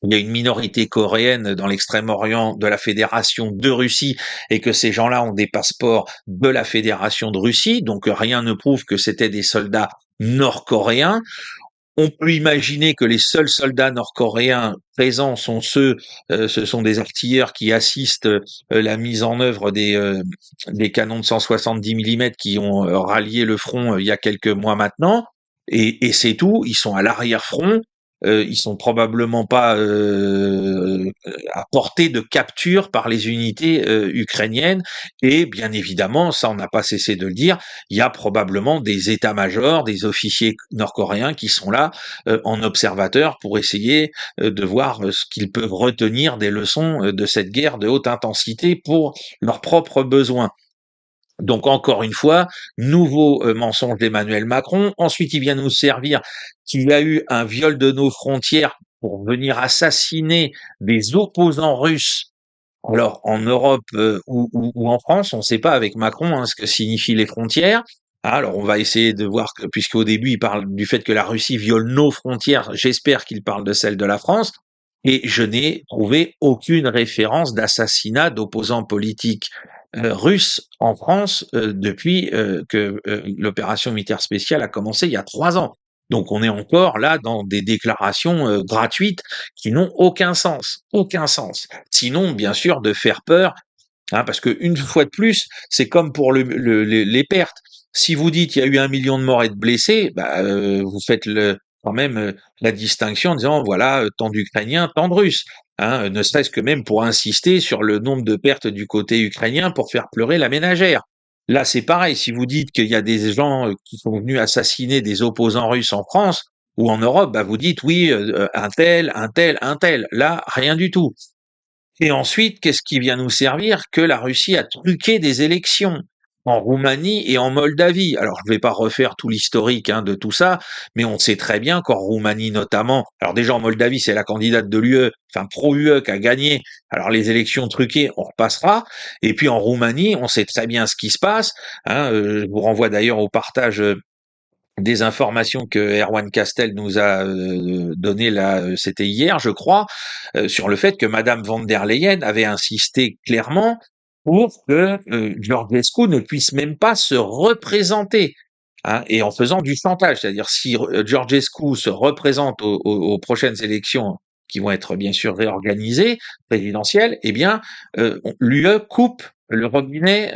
il y a une minorité coréenne dans l'extrême-orient de la Fédération de Russie et que ces gens-là ont des passeports de la Fédération de Russie. Donc, rien ne prouve que c'était des soldats nord-coréens. On peut imaginer que les seuls soldats nord-coréens présents sont ce sont des artilleurs qui assistent la mise en œuvre des canons de 170 mm qui ont rallié le front il y a quelques mois maintenant. Et c'est tout. Ils sont à l'arrière-front. Ils sont probablement pas à portée de capture par les unités ukrainiennes. Et bien évidemment, ça on n'a pas cessé de le dire, il y a probablement des états-majors, des officiers nord-coréens qui sont là en observateur pour essayer de voir ce qu'ils peuvent retenir des leçons de cette guerre de haute intensité pour leurs propres besoins. Donc encore une fois, nouveau mensonge d'Emmanuel Macron. Ensuite, il vient nous servir qu'il y a eu un viol de nos frontières pour venir assassiner des opposants russes. Alors en Europe ou en France, on ne sait pas avec Macron ce que signifient les frontières. Alors on va essayer de voir que, puisqu'au début il parle du fait que la Russie viole nos frontières, j'espère qu'il parle de celle de la France. Et je n'ai trouvé aucune référence d'assassinat d'opposants politiques russes en France depuis que l'opération militaire spéciale a commencé il y a 3 ans. Donc on est encore là dans des déclarations gratuites qui n'ont aucun sens, aucun sens. Sinon, bien sûr, de faire peur, parce que une fois de plus, c'est comme pour les pertes. Si vous dites il y a eu 1 million de morts et de blessés, vous faites quand même la distinction en disant voilà, tant d'Ukrainiens, tant de Russes. Ne serait-ce que même pour insister sur le nombre de pertes du côté ukrainien pour faire pleurer la ménagère. Là, c'est pareil. Si vous dites qu'il y a des gens qui sont venus assassiner des opposants russes en France ou en Europe, vous dites oui, un tel. Là, rien du tout. Et ensuite, qu'est-ce qui vient nous servir? Que la Russie a truqué des élections en Roumanie et en Moldavie. Alors, je ne vais pas refaire tout l'historique de tout ça, mais on sait très bien qu'en Roumanie notamment, alors déjà en Moldavie, c'est la candidate de l'UE, pro-UE qui a gagné. Alors les élections truquées, on repassera. Et puis en Roumanie, on sait très bien ce qui se passe. Je vous renvoie d'ailleurs au partage des informations que Erwan Castel nous a données là, c'était hier, je crois, sur le fait que Madame von der Leyen avait insisté clairement pour que Georgescu ne puisse même pas se représenter, et en faisant du chantage. C'est-à-dire, si Georgescu se représente aux prochaines élections, qui vont être bien sûr réorganisées, présidentielles, eh bien, l'UE coupe le robinet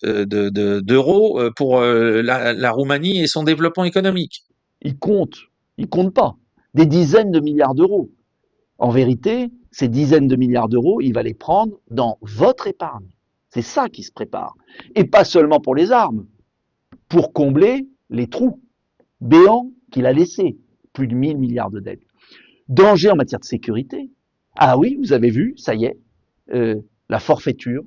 d'euros pour la Roumanie et son développement économique. Il compte pas. Des dizaines de milliards d'euros. En vérité, ces dizaines de milliards d'euros, il va les prendre dans votre épargne. C'est ça qui se prépare. Et pas seulement pour les armes, pour combler les trous béants qu'il a laissés. Plus de 1 000 milliards de dettes. Danger en matière de sécurité. Ah oui, vous avez vu, ça y est, la forfaiture.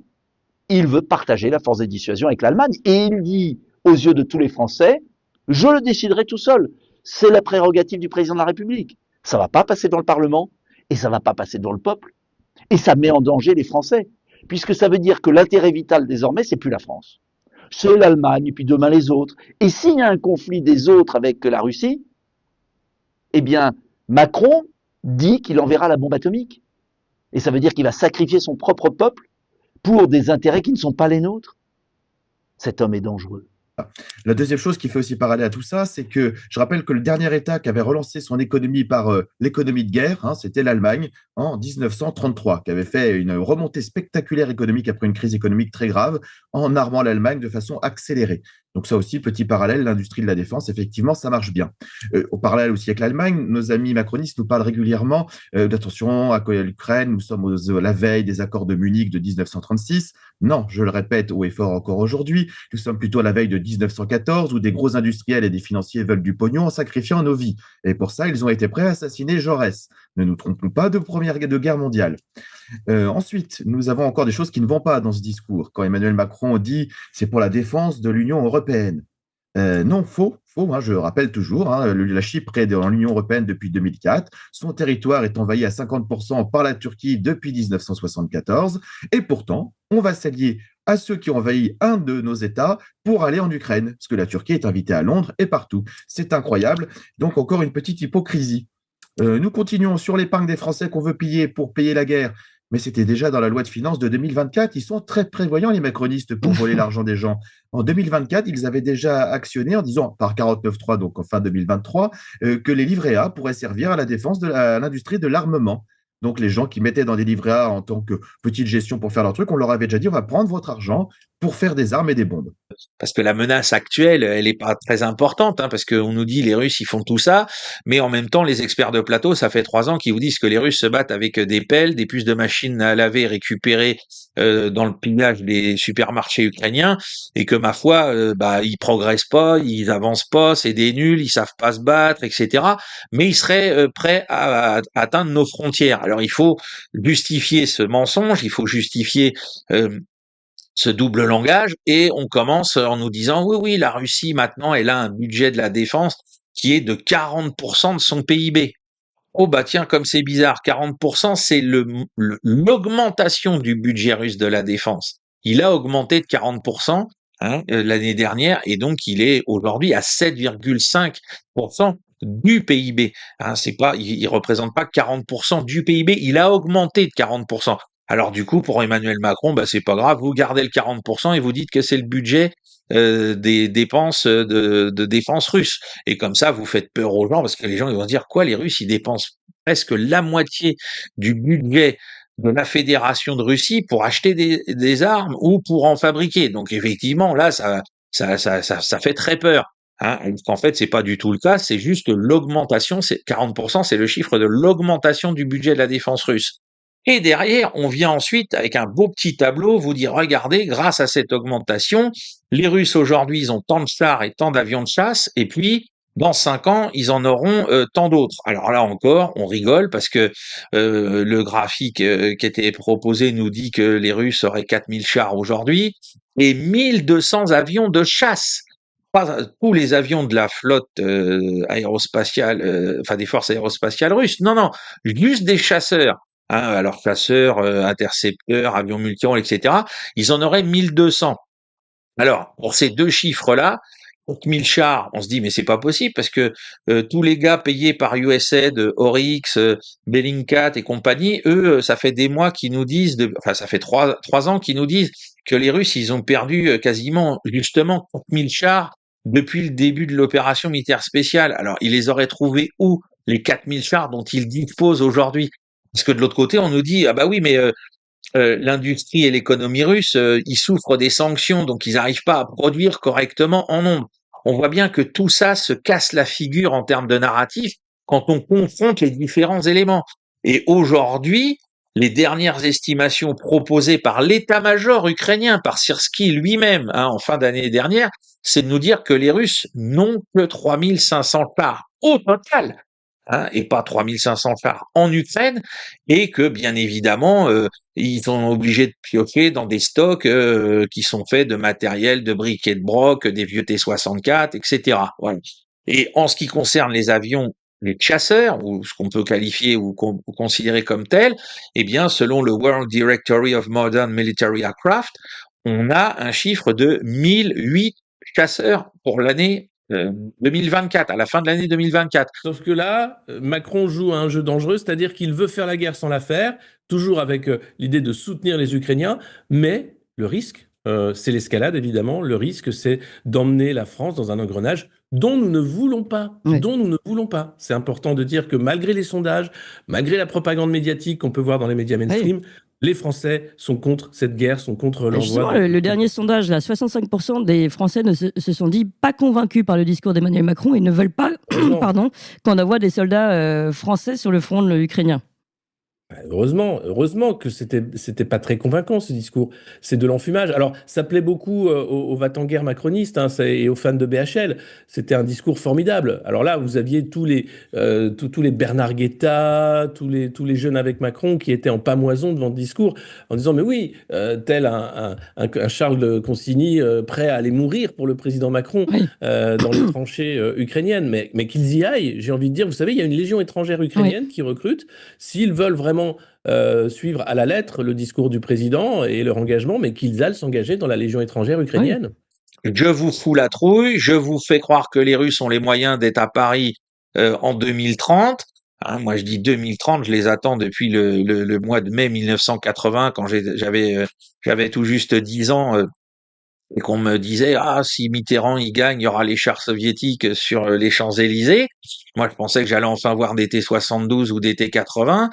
Il veut partager la force de dissuasion avec l'Allemagne. Et il dit, aux yeux de tous les Français, je le déciderai tout seul. C'est la prérogative du président de la République. Ça va pas passer dans le Parlement. Et ça va pas passer dans le peuple. Et ça met en danger les Français. Puisque ça veut dire que l'intérêt vital désormais, c'est plus la France. C'est l'Allemagne, et puis demain les autres. Et s'il y a un conflit des autres avec la Russie, eh bien, Macron dit qu'il enverra la bombe atomique. Et ça veut dire qu'il va sacrifier son propre peuple pour des intérêts qui ne sont pas les nôtres. Cet homme est dangereux. La deuxième chose qui fait aussi parallèle à tout ça, c'est que je rappelle que le dernier État qui avait relancé son économie par l'économie de guerre, c'était l'Allemagne en 1933, qui avait fait une remontée spectaculaire économique après une crise économique très grave en armant l'Allemagne de façon accélérée. Donc ça aussi, petit parallèle, l'industrie de la défense, effectivement, ça marche bien. Au parallèle aussi avec l'Allemagne, nos amis macronistes nous parlent régulièrement d'attention à l'Ukraine, nous sommes à la veille des accords de Munich de 1936. Non, je le répète haut et fort encore aujourd'hui, nous sommes plutôt à la veille de 1914 où des gros industriels et des financiers veulent du pognon en sacrifiant nos vies. Et pour ça, ils ont été prêts à assassiner Jaurès. Ne nous trompons pas de guerre mondiale. Ensuite, nous avons encore des choses qui ne vont pas dans ce discours. Quand Emmanuel Macron dit « c'est pour la défense de l'Union européenne ». Non, faux. Hein, je rappelle toujours, la Chypre est dans l'Union européenne depuis 2004. Son territoire est envahi à 50% par la Turquie depuis 1974. Et pourtant, on va s'allier à ceux qui ont envahi un de nos États pour aller en Ukraine, parce que la Turquie est invitée à Londres et partout. C'est incroyable. Donc, encore une petite hypocrisie. Nous continuons sur l'épargne des Français qu'on veut piller pour payer la guerre. Mais c'était déjà dans la loi de finances de 2024. Ils sont très prévoyants, les macronistes, pour voler l'argent des gens. En 2024, ils avaient déjà actionné en disant, par 49.3, donc en fin 2023, que les livrets A pourraient servir à la défense de l'industrie de l'armement. Donc, les gens qui mettaient dans des livrets A en tant que petite gestion pour faire leur truc, on leur avait déjà dit, on va prendre votre argent pour faire des armes et des bombes. Parce que la menace actuelle, elle n'est pas très importante, parce qu'on nous dit les Russes, ils font tout ça, mais en même temps, les experts de plateau, ça fait 3 ans qu'ils vous disent que les Russes se battent avec des pelles, des puces de machines à laver récupérées dans le pillage des supermarchés ukrainiens, et que ma foi, ils progressent pas, ils avancent pas, c'est des nuls, ils savent pas se battre, etc. Mais ils seraient prêts à atteindre nos frontières. Alors il faut justifier ce mensonge, il faut justifier ce double langage, et on commence en nous disant oui, la Russie maintenant elle a un budget de la défense qui est de 40% de son PIB. Oh bah tiens, comme c'est bizarre, 40% c'est l'augmentation du budget russe de la défense. Il a augmenté de 40% l'année dernière, et donc il est aujourd'hui à 7,5% du PIB. Il représente pas 40% du PIB, il a augmenté de 40%. Alors du coup, pour Emmanuel Macron, c'est pas grave, vous gardez le 40% et vous dites que c'est le budget des dépenses de défense russes. Et comme ça, vous faites peur aux gens, parce que les gens ils vont se dire quoi, les Russes, ils dépensent presque la moitié du budget de la Fédération de Russie pour acheter des armes ou pour en fabriquer. Donc effectivement, là, ça fait très peur. En fait, c'est pas du tout le cas, c'est juste l'augmentation, 40%, c'est le chiffre de l'augmentation du budget de la défense russe. Et derrière, on vient ensuite, avec un beau petit tableau, vous dire, regardez, grâce à cette augmentation, les Russes aujourd'hui, ils ont tant de chars et tant d'avions de chasse, et puis, dans 5 ans, ils en auront tant d'autres. Alors là encore, on rigole, parce que le graphique qui était proposé nous dit que les Russes auraient 4000 chars aujourd'hui, et 1200 avions de chasse. Pas tous les avions de la flotte aérospatiale, des forces aérospatiales russes, non, juste des chasseurs. Alors chasseurs, intercepteurs, avions multirôles, etc. Ils en auraient 1200. Alors, pour ces deux chiffres-là, 4000 chars, on se dit mais c'est pas possible parce que tous les gars payés par USAID, Oryx, Bellingcat et compagnie, eux, ça fait des mois qu'ils nous disent, ça fait 3 ans qu'ils nous disent que les Russes, ils ont perdu quasiment justement 4000 chars depuis le début de l'opération militaire spéciale. Alors, ils les auraient trouvés où, les 4000 chars dont ils disposent aujourd'hui? Parce que de l'autre côté, on nous dit ah bah oui, mais l'industrie et l'économie russe, ils souffrent des sanctions, donc ils n'arrivent pas à produire correctement en nombre. On voit bien que tout ça se casse la figure en termes de narratif quand on confronte les différents éléments. Et aujourd'hui, les dernières estimations proposées par l'état-major ukrainien, par Syrski lui-même, en fin d'année dernière, c'est de nous dire que les Russes n'ont que 3500 chars au total. Et pas 3500 chars en Ukraine, et que bien évidemment ils sont obligés de piocher dans des stocks qui sont faits de matériel, de briques et de broc, des vieux T-64, etc. Voilà. Et en ce qui concerne les avions, les chasseurs, ou ce qu'on peut qualifier ou considérer comme tels, eh bien selon le World Directory of Modern Military Aircraft, on a un chiffre de 1008 chasseurs pour l'année 2024, à la fin de l'année 2024. Sauf que là, Macron joue à un jeu dangereux, c'est-à-dire qu'il veut faire la guerre sans la faire, toujours avec l'idée de soutenir les Ukrainiens, mais le risque, c'est l'escalade évidemment, le risque c'est d'emmener la France dans un engrenage dont nous ne voulons pas, C'est important de dire que malgré les sondages, malgré la propagande médiatique qu'on peut voir dans les médias mainstream, Les Français sont contre cette guerre, sont contre Justement, l'envoi. le dernier sondage, là, 65% des Français se sont dit pas convaincus par le discours d'Emmanuel Macron et ne veulent pas qu'on envoie des soldats français sur le front ukrainien. Heureusement que c'était pas très convaincant ce discours. C'est de l'enfumage. Alors, ça plaît beaucoup aux va-t-en-guerre macronistes et aux fans de BHL. C'était un discours formidable. Alors là, vous aviez tous les Bernard Guetta, tous les jeunes avec Macron qui étaient en pamoison devant le discours en disant mais oui, tel un Charles Consigny prêt à aller mourir pour le président Macron dans les tranchées ukrainiennes. Mais qu'ils y aillent, j'ai envie de dire, vous savez, il y a une légion étrangère ukrainienne qui recrute. S'ils veulent vraiment suivre à la lettre le discours du président et leur engagement, mais qu'ils aillent s'engager dans la Légion étrangère ukrainienne. Je vous fous la trouille, je vous fais croire que les Russes ont les moyens d'être à Paris en 2030. Hein, moi, je dis 2030, je les attends depuis le mois de mai 1980, quand j'avais tout juste 10 ans, et qu'on me disait si Mitterrand il gagne, il y aura les chars soviétiques sur les Champs-Élysées. Moi, je pensais que j'allais enfin voir des T-72 ou des T-80.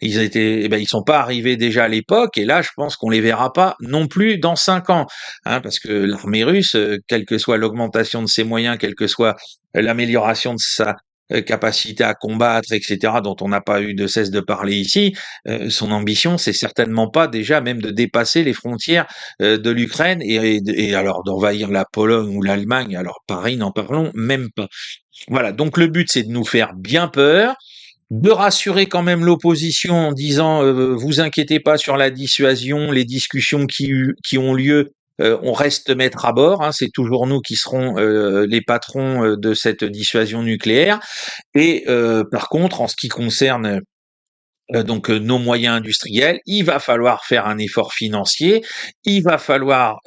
Ils sont pas arrivés déjà à l'époque, et là, je pense qu'on les verra pas non plus dans 5 ans, hein, parce que l'armée russe, quelle que soit l'augmentation de ses moyens, quelle que soit l'amélioration de sa capacité à combattre, etc., dont on n'a pas eu de cesse de parler ici, son ambition, c'est certainement pas déjà même de dépasser les frontières de l'Ukraine et alors d'envahir la Pologne ou l'Allemagne. Alors Paris, n'en parlons même pas. Voilà, donc le but, c'est de nous faire bien peur, de rassurer quand même l'opposition en disant vous inquiétez pas sur la dissuasion, les discussions qui ont lieu, on reste maître à bord, hein, c'est toujours nous qui serons les patrons de cette dissuasion nucléaire. Et par contre, en ce qui concerne nos moyens industriels, il va falloir faire un effort financier, il va falloir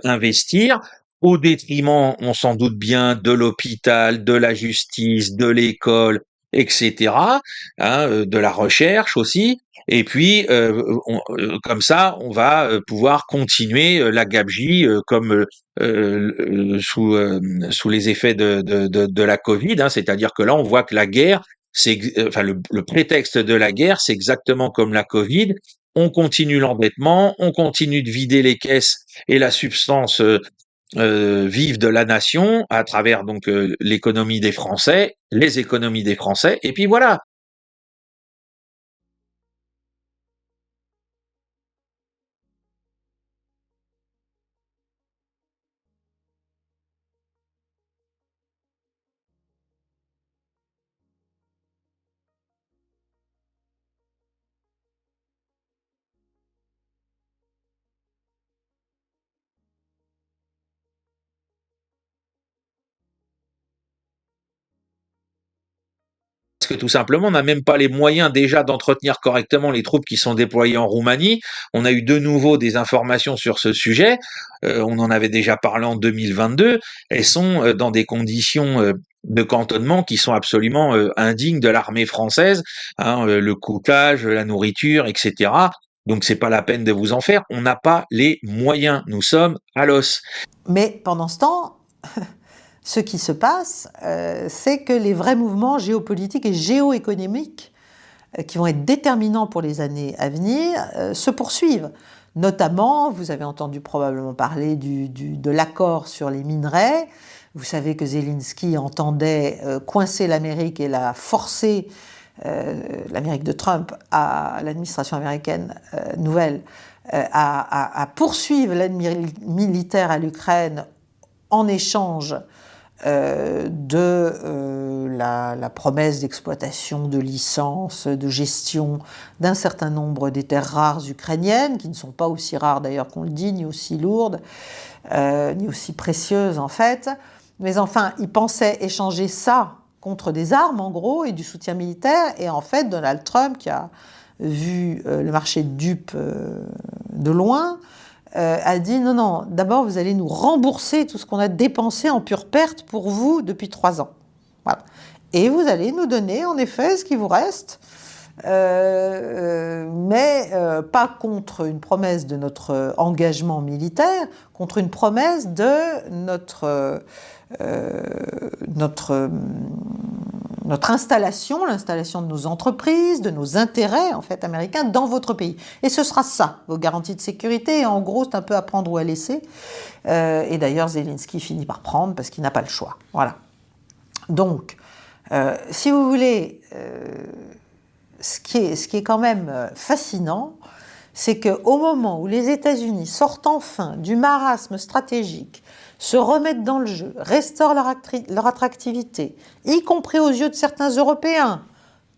investir, au détriment, on s'en doute bien, de l'hôpital, de la justice, de l'école, etc., de la recherche aussi. Et puis, comme ça, on va pouvoir continuer la gabegie comme sous les effets de la Covid. Hein, c'est-à-dire que là, on voit que la guerre, le prétexte de la guerre, c'est exactement comme la Covid. On continue l'endettement, on continue de vider les caisses et la substance vive de la nation à travers l'économie des Français, les économies des Français, et puis voilà. Parce que tout simplement, on n'a même pas les moyens déjà d'entretenir correctement les troupes qui sont déployées en Roumanie. On a eu de nouveau des informations sur ce sujet. On en avait déjà parlé en 2022. Elles sont dans des conditions de cantonnement qui sont absolument indignes de l'armée française. Hein, le couchage, la nourriture, etc. Donc c'est pas la peine de vous en faire. On n'a pas les moyens. Nous sommes à l'os. Mais pendant ce temps, ce qui se passe, c'est que les vrais mouvements géopolitiques et géoéconomiques qui vont être déterminants pour les années à venir se poursuivent. Notamment, vous avez entendu probablement parler de l'accord sur les minerais. Vous savez que Zelensky entendait coincer l'Amérique et la forcer, l'Amérique de Trump, à l'administration américaine nouvelle, à poursuivre l'aide militaire à l'Ukraine en échange de la promesse d'exploitation, de licence, de gestion d'un certain nombre des terres rares ukrainiennes, qui ne sont pas aussi rares d'ailleurs qu'on le dit, ni aussi lourdes, ni aussi précieuses en fait. Mais enfin, ils pensaient échanger ça contre des armes en gros et du soutien militaire. Et en fait, Donald Trump, qui a vu le marché de dupes de loin, a dit non, d'abord vous allez nous rembourser tout ce qu'on a dépensé en pure perte pour vous depuis 3 ans. Voilà. Et vous allez nous donner en effet ce qui vous reste, mais pas contre une promesse de notre engagement militaire, contre une promesse de notre notre installation, l'installation de nos entreprises, de nos intérêts en fait américains dans votre pays. Et ce sera ça, vos garanties de sécurité. Et en gros, c'est un peu à prendre ou à laisser. Et d'ailleurs, Zelensky finit par prendre parce qu'il n'a pas le choix. Voilà. Donc, si vous voulez, ce qui est quand même fascinant, c'est qu'au moment où les États-Unis sortent enfin du marasme stratégique, se remettent dans le jeu, restaurent leur attractivité, y compris aux yeux de certains Européens,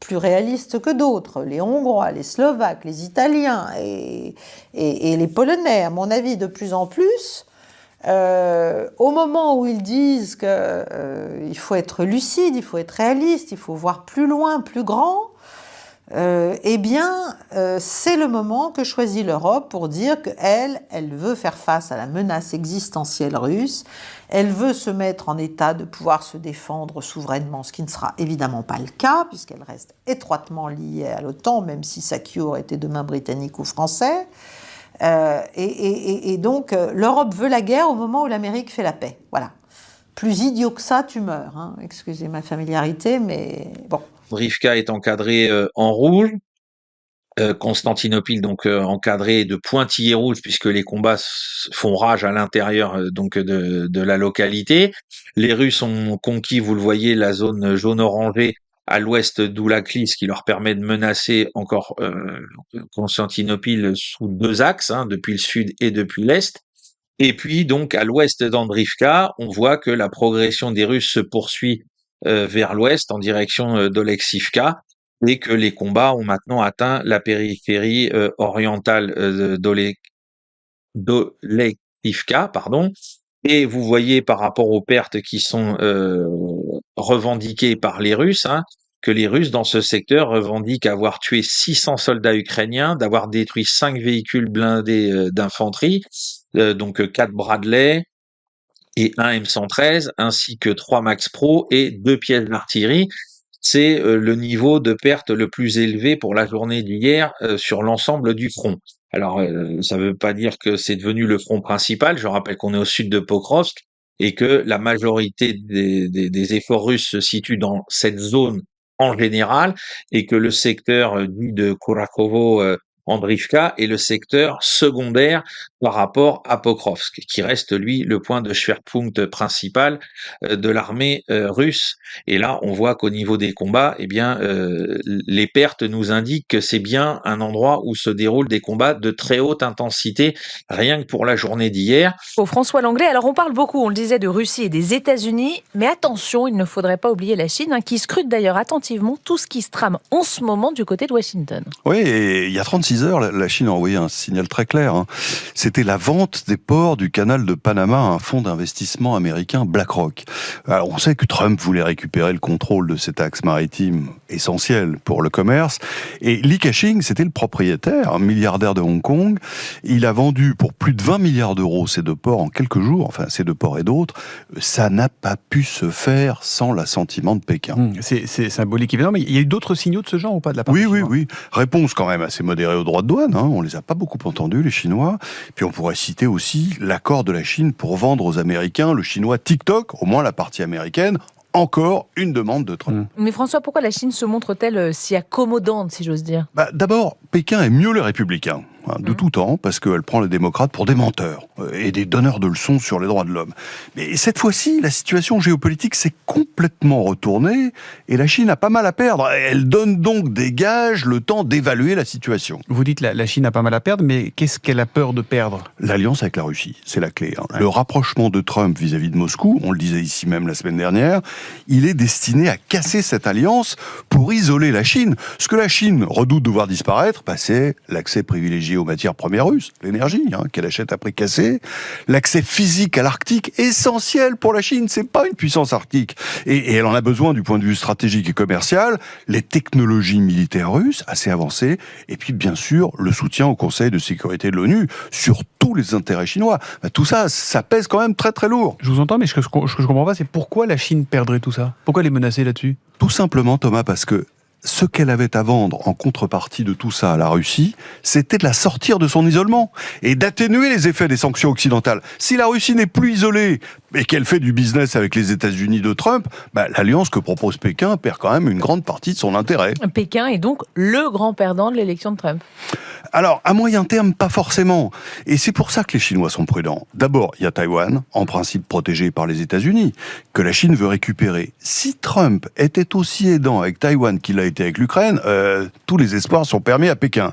plus réalistes que d'autres, les Hongrois, les Slovaques, les Italiens et les Polonais, à mon avis, de plus en plus, au moment où ils disent qu'il faut être lucide, il faut être réaliste, il faut voir plus loin, plus grand, eh bien, c'est le moment que choisit l'Europe pour dire qu'elle veut faire face à la menace existentielle russe, elle veut se mettre en état de pouvoir se défendre souverainement, ce qui ne sera évidemment pas le cas, puisqu'elle reste étroitement liée à l'OTAN, même si sa cure était demain britannique ou français. Et donc, l'Europe veut la guerre au moment où l'Amérique fait la paix. Voilà. Plus idiot que ça, tu meurs. Hein. Excusez ma familiarité, mais bon. Drivka est encadré en rouge, Constantinople donc encadré de pointillés rouges puisque les combats font rage à l'intérieur donc de la localité. Les Russes ont conquis, vous le voyez, la zone jaune-orangée à l'ouest d'Oulakli, ce qui leur permet de menacer encore Constantinople sous deux axes, hein, depuis le sud et depuis l'est. Et puis donc à l'ouest d'Andrivka, on voit que la progression des Russes se poursuit vers l'ouest en direction d'Oleksivka et que les combats ont maintenant atteint la périphérie orientale d'Oleksivka, pardon. Et vous voyez par rapport aux pertes qui sont revendiquées par les Russes, hein, que les Russes dans ce secteur revendiquent avoir tué 600 soldats ukrainiens, d'avoir détruit 5 véhicules blindés d'infanterie, donc 4 Bradley et un M113, ainsi que 3 Max Pro et 2 pièces d'artillerie. C'est le niveau de perte le plus élevé pour la journée d'hier sur l'ensemble du front. Alors, ça ne veut pas dire que c'est devenu le front principal. Je rappelle qu'on est au sud de Pokrovsk et que la majorité des efforts russes se situent dans cette zone en général et que le secteur dit de Kurakovo Andrivka est le secteur secondaire par rapport à Pokrovsk, qui reste, lui, le point de Schwerpunkt principal de l'armée russe. Et là, on voit qu'au niveau des combats, eh bien, les pertes nous indiquent que c'est bien un endroit où se déroulent des combats de très haute intensité, rien que pour la journée d'hier. François Langlais, alors on parle beaucoup, on le disait, de Russie et des États-Unis, mais attention, il ne faudrait pas oublier la Chine, hein, qui scrute d'ailleurs attentivement tout ce qui se trame en ce moment du côté de Washington. Oui, et il y a 36 heures, la Chine a envoyé un signal très clair. Hein. C'était la vente des ports du canal de Panama à un fonds d'investissement américain BlackRock. Alors, on sait que Trump voulait récupérer le contrôle de cet axe maritime essentiel pour le commerce. Et Li Ka-shing, c'était le propriétaire, un milliardaire de Hong Kong. Il a vendu pour plus de 20 milliards d'euros ces deux ports en quelques jours, enfin ces deux ports et d'autres. Ça n'a pas pu se faire sans l'assentiment de Pékin. C'est symbolique évidemment, mais il y a eu d'autres signaux de ce genre ou pas de la part Oui. Réponse quand même assez modérée aux droits de douane. Hein. On les a pas beaucoup entendus, les Chinois. Puis on pourrait citer aussi l'accord de la Chine pour vendre aux Américains le chinois TikTok, au moins la partie américaine. Encore une demande de Trump. Mais François, pourquoi la Chine se montre-t-elle si accommodante, si j'ose dire ? D'abord, Pékin est mieux les républicains, de tout temps, parce qu'elle prend les démocrates pour des menteurs et des donneurs de leçons sur les droits de l'homme. Mais cette fois-ci, la situation géopolitique s'est complètement retournée et la Chine a pas mal à perdre. Elle donne donc des gages, le temps d'évaluer la situation. Vous dites la Chine a pas mal à perdre, mais qu'est-ce qu'elle a peur de perdre ? L'alliance avec la Russie, c'est la clé. Hein. Ouais. Le rapprochement de Trump vis-à-vis de Moscou, on le disait ici même la semaine dernière, il est destiné à casser cette alliance pour isoler la Chine. Ce que la Chine redoute de voir disparaître, c'est l'accès privilégié aux matières premières russes, l'énergie, qu'elle achète à prix cassé, l'accès physique à l'Arctique, essentiel pour la Chine, c'est pas une puissance arctique. Et elle en a besoin du point de vue stratégique et commercial, les technologies militaires russes, assez avancées, et puis bien sûr, le soutien au Conseil de sécurité de l'ONU, sur tous les intérêts chinois. Tout ça, ça pèse quand même très très lourd. Je vous entends, mais ce que je comprends pas, c'est pourquoi la Chine perdrait tout ça ? Pourquoi les menacer là-dessus ? Tout simplement, Thomas, parce que ce qu'elle avait à vendre en contrepartie de tout ça à la Russie, c'était de la sortir de son isolement et d'atténuer les effets des sanctions occidentales. Si la Russie n'est plus isolée et qu'elle fait du business avec les États-Unis de Trump, l'alliance que propose Pékin perd quand même une grande partie de son intérêt. Pékin est donc le grand perdant de l'élection de Trump. Alors, à moyen terme, pas forcément. Et c'est pour ça que les Chinois sont prudents. D'abord, il y a Taïwan, en principe protégé par les États-Unis, que la Chine veut récupérer. Si Trump était aussi aidant avec Taïwan qu'il a été avec l'Ukraine, tous les espoirs sont permis à Pékin.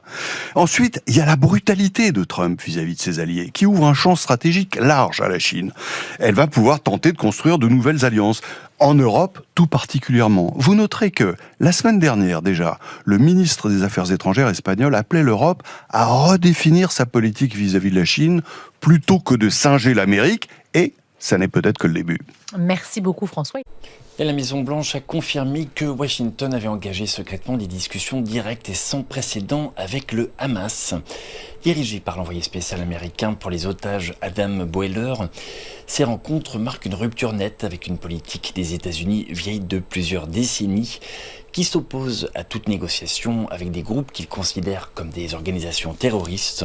Ensuite, il y a la brutalité de Trump vis-à-vis de ses alliés, qui ouvre un champ stratégique large à la Chine. Elle va pouvoir tenter de construire de nouvelles alliances. En Europe, tout particulièrement. Vous noterez que, la semaine dernière déjà, le ministre des Affaires étrangères espagnol appelait l'Europe à redéfinir sa politique vis-à-vis de la Chine, plutôt que de singer l'Amérique, et ça n'est peut-être que le début. Merci beaucoup François. Et la Maison-Blanche a confirmé que Washington avait engagé secrètement des discussions directes et sans précédent avec le Hamas. Dirigé par l'envoyé spécial américain pour les otages Adam Boehler, ces rencontres marquent une rupture nette avec une politique des États-Unis vieille de plusieurs décennies qui s'oppose à toute négociation avec des groupes qu'ils considèrent comme des organisations terroristes.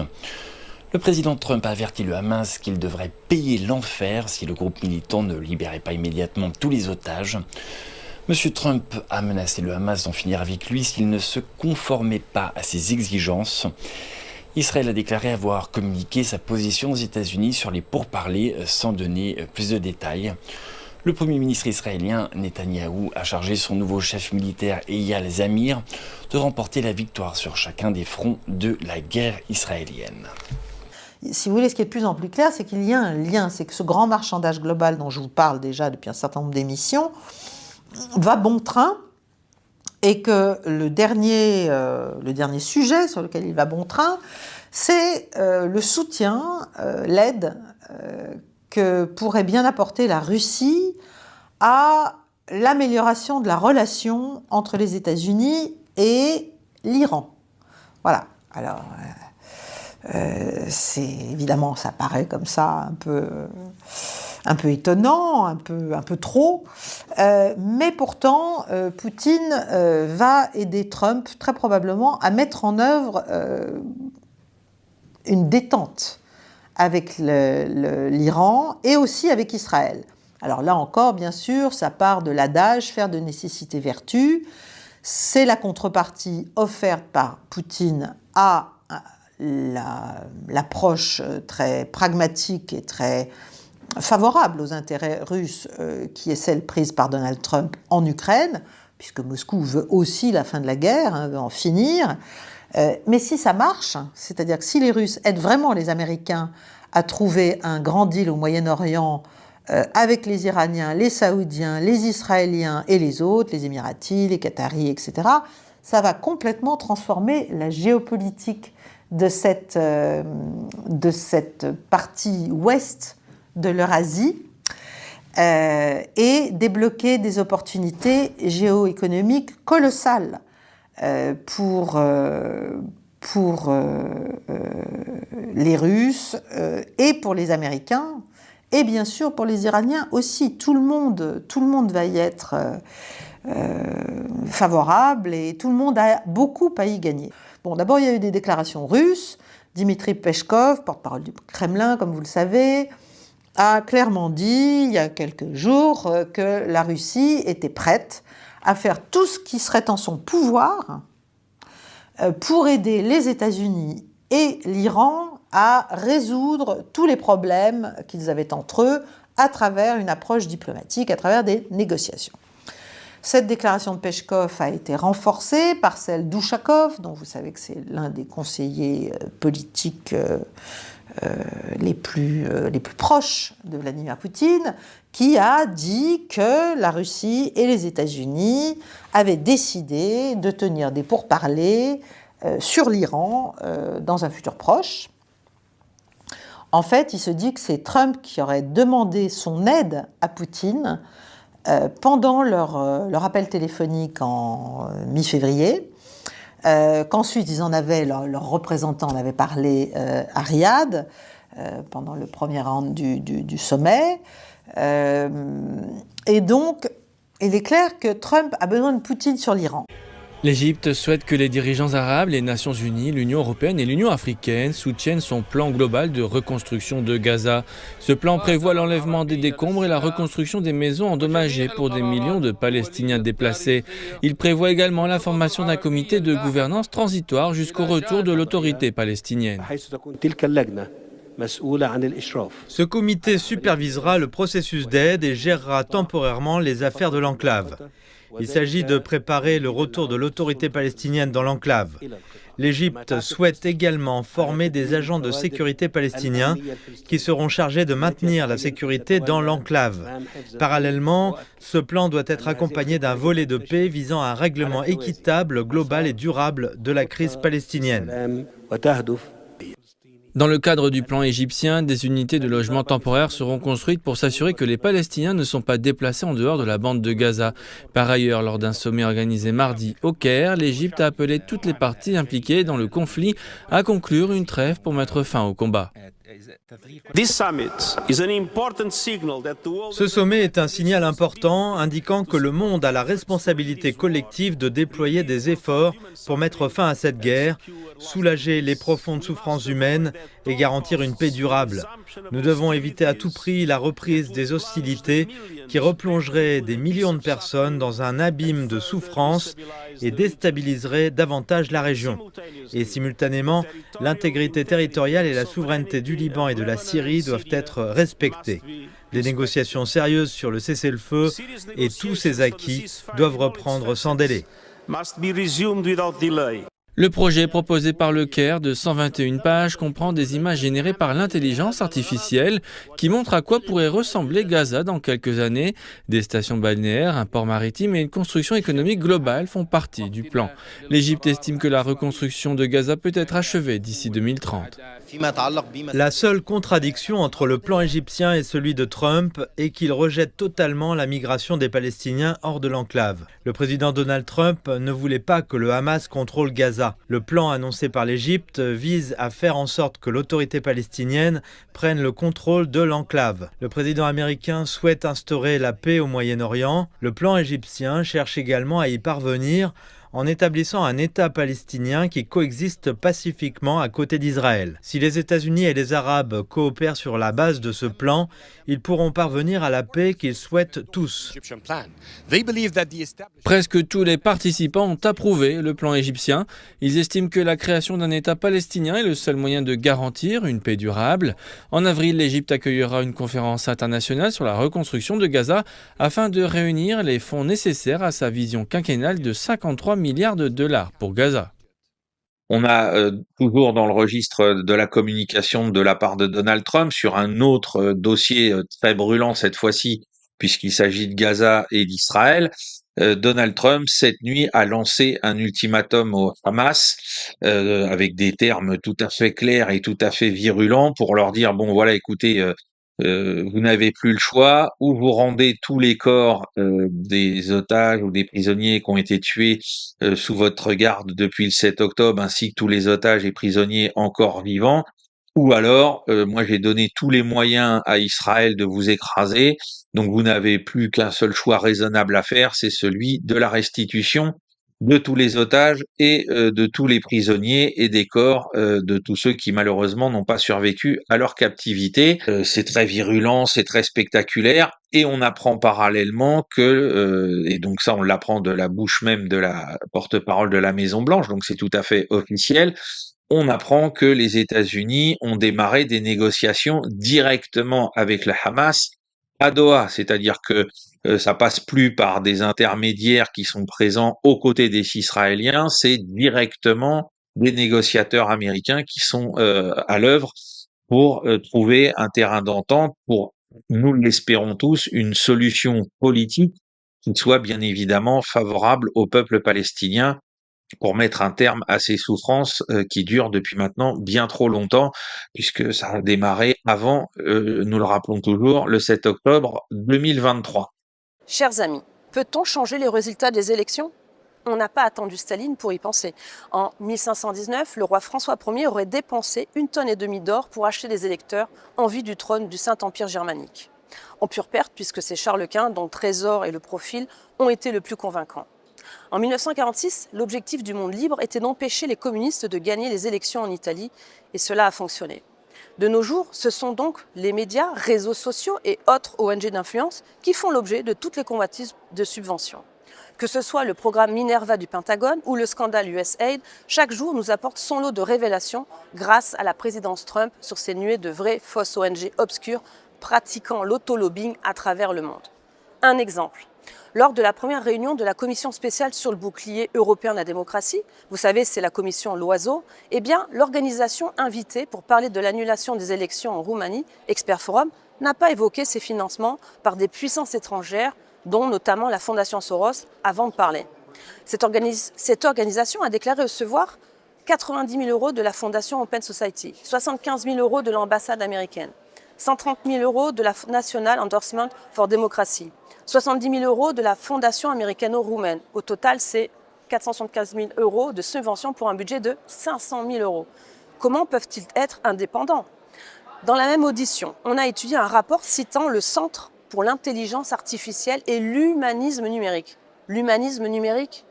Le président Trump a averti le Hamas qu'il devrait payer l'enfer si le groupe militant ne libérait pas immédiatement tous les otages. M. Trump a menacé le Hamas d'en finir avec lui s'il ne se conformait pas à ses exigences. Israël a déclaré avoir communiqué sa position aux États-Unis sur les pourparlers sans donner plus de détails. Le Premier ministre israélien, Netanyahou, a chargé son nouveau chef militaire, Eyal Zamir, de remporter la victoire sur chacun des fronts de la guerre israélienne. Si vous voulez, ce qui est de plus en plus clair, c'est qu'il y a un lien, c'est que ce grand marchandage global dont je vous parle déjà depuis un certain nombre d'émissions va bon train et que le dernier sujet sur lequel il va bon train, c'est le soutien, l'aide que pourrait bien apporter la Russie à l'amélioration de la relation entre les États-Unis et l'Iran. Voilà. Alors, c'est évidemment, ça paraît comme ça un peu étonnant, un peu trop, mais pourtant, Poutine va aider Trump très probablement à mettre en œuvre une détente avec l'Iran et aussi avec Israël. Alors là encore, bien sûr, ça part de l'adage « faire de nécessité vertu ». C'est la contrepartie offerte par Poutine à l'approche très pragmatique et très favorable aux intérêts russes qui est celle prise par Donald Trump en Ukraine, puisque Moscou veut aussi la fin de la guerre, veut en finir. Mais si ça marche, c'est-à-dire que si les Russes aident vraiment les Américains à trouver un grand deal au Moyen-Orient avec les Iraniens, les Saoudiens, les Israéliens et les autres, les Émiratis, les Qataris, etc., ça va complètement transformer la géopolitique de cette partie ouest de l'Eurasie et débloquer des opportunités géoéconomiques colossales pour les Russes et pour les Américains et bien sûr pour les Iraniens aussi. Tout le monde va y être favorable et tout le monde a beaucoup à y gagner. Bon, d'abord, il y a eu des déclarations russes. Dimitri Peskov, porte-parole du Kremlin, comme vous le savez, a clairement dit, il y a quelques jours, que la Russie était prête à faire tout ce qui serait en son pouvoir pour aider les États-Unis et l'Iran à résoudre tous les problèmes qu'ils avaient entre eux à travers une approche diplomatique, à travers des négociations. Cette déclaration de Peskov a été renforcée par celle d'Ushakov, dont vous savez que c'est l'un des conseillers politiques les plus proches de Vladimir Poutine, qui a dit que la Russie et les États-Unis avaient décidé de tenir des pourparlers sur l'Iran dans un futur proche. En fait, il se dit que c'est Trump qui aurait demandé son aide à Poutine pendant leur appel téléphonique en mi-février, qu'ensuite ils en avaient, leur représentant en avait parlé à Riyad pendant le premier round du sommet. Et donc, il est clair que Trump a besoin de Poutine sur l'Iran. L'Égypte souhaite que les dirigeants arabes, les Nations Unies, l'Union européenne et l'Union africaine soutiennent son plan global de reconstruction de Gaza. Ce plan prévoit l'enlèvement des décombres et la reconstruction des maisons endommagées pour des millions de Palestiniens déplacés. Il prévoit également la formation d'un comité de gouvernance transitoire jusqu'au retour de l'autorité palestinienne. Ce comité supervisera le processus d'aide et gérera temporairement les affaires de l'enclave. Il s'agit de préparer le retour de l'autorité palestinienne dans l'enclave. L'Égypte souhaite également former des agents de sécurité palestiniens qui seront chargés de maintenir la sécurité dans l'enclave. Parallèlement, ce plan doit être accompagné d'un volet de paix visant à un règlement équitable, global et durable de la crise palestinienne. Dans le cadre du plan égyptien, des unités de logement temporaire seront construites pour s'assurer que les Palestiniens ne sont pas déplacés en dehors de la bande de Gaza. Par ailleurs, lors d'un sommet organisé mardi au Caire, l'Égypte a appelé toutes les parties impliquées dans le conflit à conclure une trêve pour mettre fin au combat. Ce sommet est un signal important indiquant que le monde a la responsabilité collective de déployer des efforts pour mettre fin à cette guerre, soulager les profondes souffrances humaines et garantir une paix durable. Nous devons éviter à tout prix la reprise des hostilités qui replongerait des millions de personnes dans un abîme de souffrance et déstabiliserait davantage la région. Et simultanément, l'intégrité territoriale et la souveraineté du Liban et de la Syrie doivent être respectées. Des négociations sérieuses sur le cessez-le-feu et tous ces acquis doivent reprendre sans délai. Le projet proposé par le Caire de 121 pages comprend des images générées par l'intelligence artificielle qui montrent à quoi pourrait ressembler Gaza dans quelques années. Des stations balnéaires, un port maritime et une construction économique globale font partie du plan. L'Égypte estime que la reconstruction de Gaza peut être achevée d'ici 2030. La seule contradiction entre le plan égyptien et celui de Trump est qu'il rejette totalement la migration des Palestiniens hors de l'enclave. Le président Donald Trump ne voulait pas que le Hamas contrôle Gaza. Le plan annoncé par l'Égypte vise à faire en sorte que l'autorité palestinienne prenne le contrôle de l'enclave. Le président américain souhaite instaurer la paix au Moyen-Orient. Le plan égyptien cherche également à y parvenir en établissant un État palestinien qui coexiste pacifiquement à côté d'Israël. Si les États-Unis et les Arabes coopèrent sur la base de ce plan, ils pourront parvenir à la paix qu'ils souhaitent tous. Presque tous les participants ont approuvé le plan égyptien. Ils estiment que la création d'un État palestinien est le seul moyen de garantir une paix durable. En avril, l'Égypte accueillera une conférence internationale sur la reconstruction de Gaza afin de réunir les fonds nécessaires à sa vision quinquennale de 53 milliards de dollars pour Gaza. On a toujours dans le registre de la communication de la part de Donald Trump sur un autre dossier très brûlant cette fois-ci, puisqu'il s'agit de Gaza et d'Israël. Donald Trump, cette nuit, a lancé un ultimatum au Hamas avec des termes tout à fait clairs et tout à fait virulents pour leur dire, bon voilà, écoutez, vous n'avez plus le choix, ou vous rendez tous les corps des otages ou des prisonniers qui ont été tués sous votre garde depuis le 7 octobre, ainsi que tous les otages et prisonniers encore vivants, ou alors, moi j'ai donné tous les moyens à Israël de vous écraser, donc vous n'avez plus qu'un seul choix raisonnable à faire, c'est celui de la restitution de tous les otages et de tous les prisonniers et des corps de tous ceux qui malheureusement n'ont pas survécu à leur captivité. C'est très virulent, c'est très spectaculaire, et on apprend parallèlement que, et donc ça on l'apprend de la bouche même de la porte-parole de la Maison-Blanche, donc c'est tout à fait officiel, on apprend que les États-Unis ont démarré des négociations directement avec le Hamas à Doha, c'est-à-dire que ça passe plus par des intermédiaires qui sont présents aux côtés des Israéliens, c'est directement des négociateurs américains qui sont à l'œuvre pour trouver un terrain d'entente pour, nous l'espérons tous, une solution politique qui soit bien évidemment favorable au peuple palestinien pour mettre un terme à ces souffrances qui durent depuis maintenant bien trop longtemps, puisque ça a démarré avant, nous le rappelons toujours, le 7 octobre 2023. Chers amis, peut-on changer les résultats des élections ? On n'a pas attendu Staline pour y penser. En 1519, le roi François Ier aurait dépensé 1,5 tonne d'or pour acheter des électeurs en vue du trône du Saint-Empire germanique. En pure perte, puisque c'est Charles Quint dont le trésor et le profil ont été le plus convaincants. En 1946, l'objectif du monde libre était d'empêcher les communistes de gagner les élections en Italie, et cela a fonctionné. De nos jours, ce sont donc les médias, réseaux sociaux et autres ONG d'influence qui font l'objet de toutes les convoitises de subventions. Que ce soit le programme Minerva du Pentagone ou le scandale USAID, chaque jour nous apporte son lot de révélations grâce à la présidence Trump sur ces nuées de vraies fausses ONG obscures pratiquant l'autolobbying à travers le monde. Un exemple. Lors de la première réunion de la commission spéciale sur le bouclier européen de la démocratie, vous savez, c'est la commission Loiseau, eh bien, l'organisation invitée pour parler de l'annulation des élections en Roumanie, Expert Forum, n'a pas évoqué ces financements par des puissances étrangères, dont notamment la Fondation Soros, avant de parler. Cette organisation a déclaré recevoir 90 000 euros de la Fondation Open Society, 75 000 euros de l'ambassade américaine, 130 000 euros de la National Endorsement for Democracy, 70 000 euros de la Fondation américano-roumaine. Au total, c'est 475 000 euros de subvention pour un budget de 500 000 euros. Comment peuvent-ils être indépendants? Dans la même audition, on a étudié un rapport citant le Centre pour l'intelligence artificielle et l'humanisme numérique. L'humanisme numérique?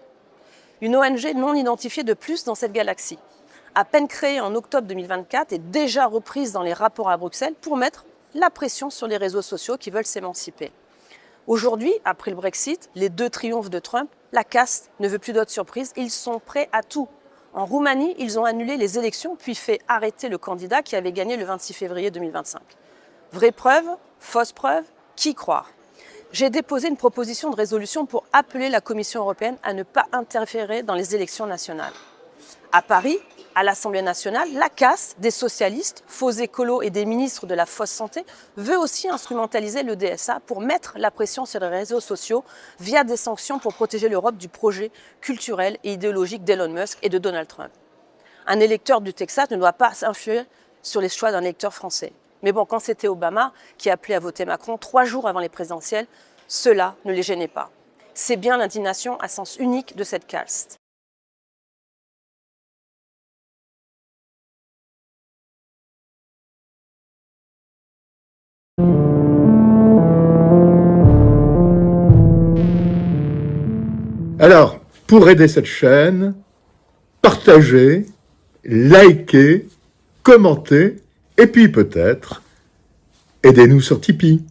Une ONG non identifiée de plus dans cette galaxie. À peine créée en octobre 2024 et déjà reprise dans les rapports à Bruxelles pour mettre la pression sur les réseaux sociaux qui veulent s'émanciper. Aujourd'hui, après le Brexit, les 2 triomphes de Trump, la caste ne veut plus d'autres surprises, ils sont prêts à tout. En Roumanie, ils ont annulé les élections puis fait arrêter le candidat qui avait gagné le 26 février 2025. Vraie preuve? Fausse preuve? Qui croire? J'ai déposé une proposition de résolution pour appeler la Commission européenne à ne pas interférer dans les élections nationales. À Paris, à l'Assemblée nationale, la caste des socialistes, faux écolos et des ministres de la fausse santé veut aussi instrumentaliser le DSA pour mettre la pression sur les réseaux sociaux via des sanctions pour protéger l'Europe du projet culturel et idéologique d'Elon Musk et de Donald Trump. Un électeur du Texas ne doit pas influer sur les choix d'un électeur français. Mais bon, quand c'était Obama qui appelait à voter Macron 3 jours avant les présidentielles, cela ne les gênait pas. C'est bien l'indignation à sens unique de cette caste. Alors, pour aider cette chaîne, partagez, likez, commentez, et puis peut-être, aidez-nous sur Tipeee.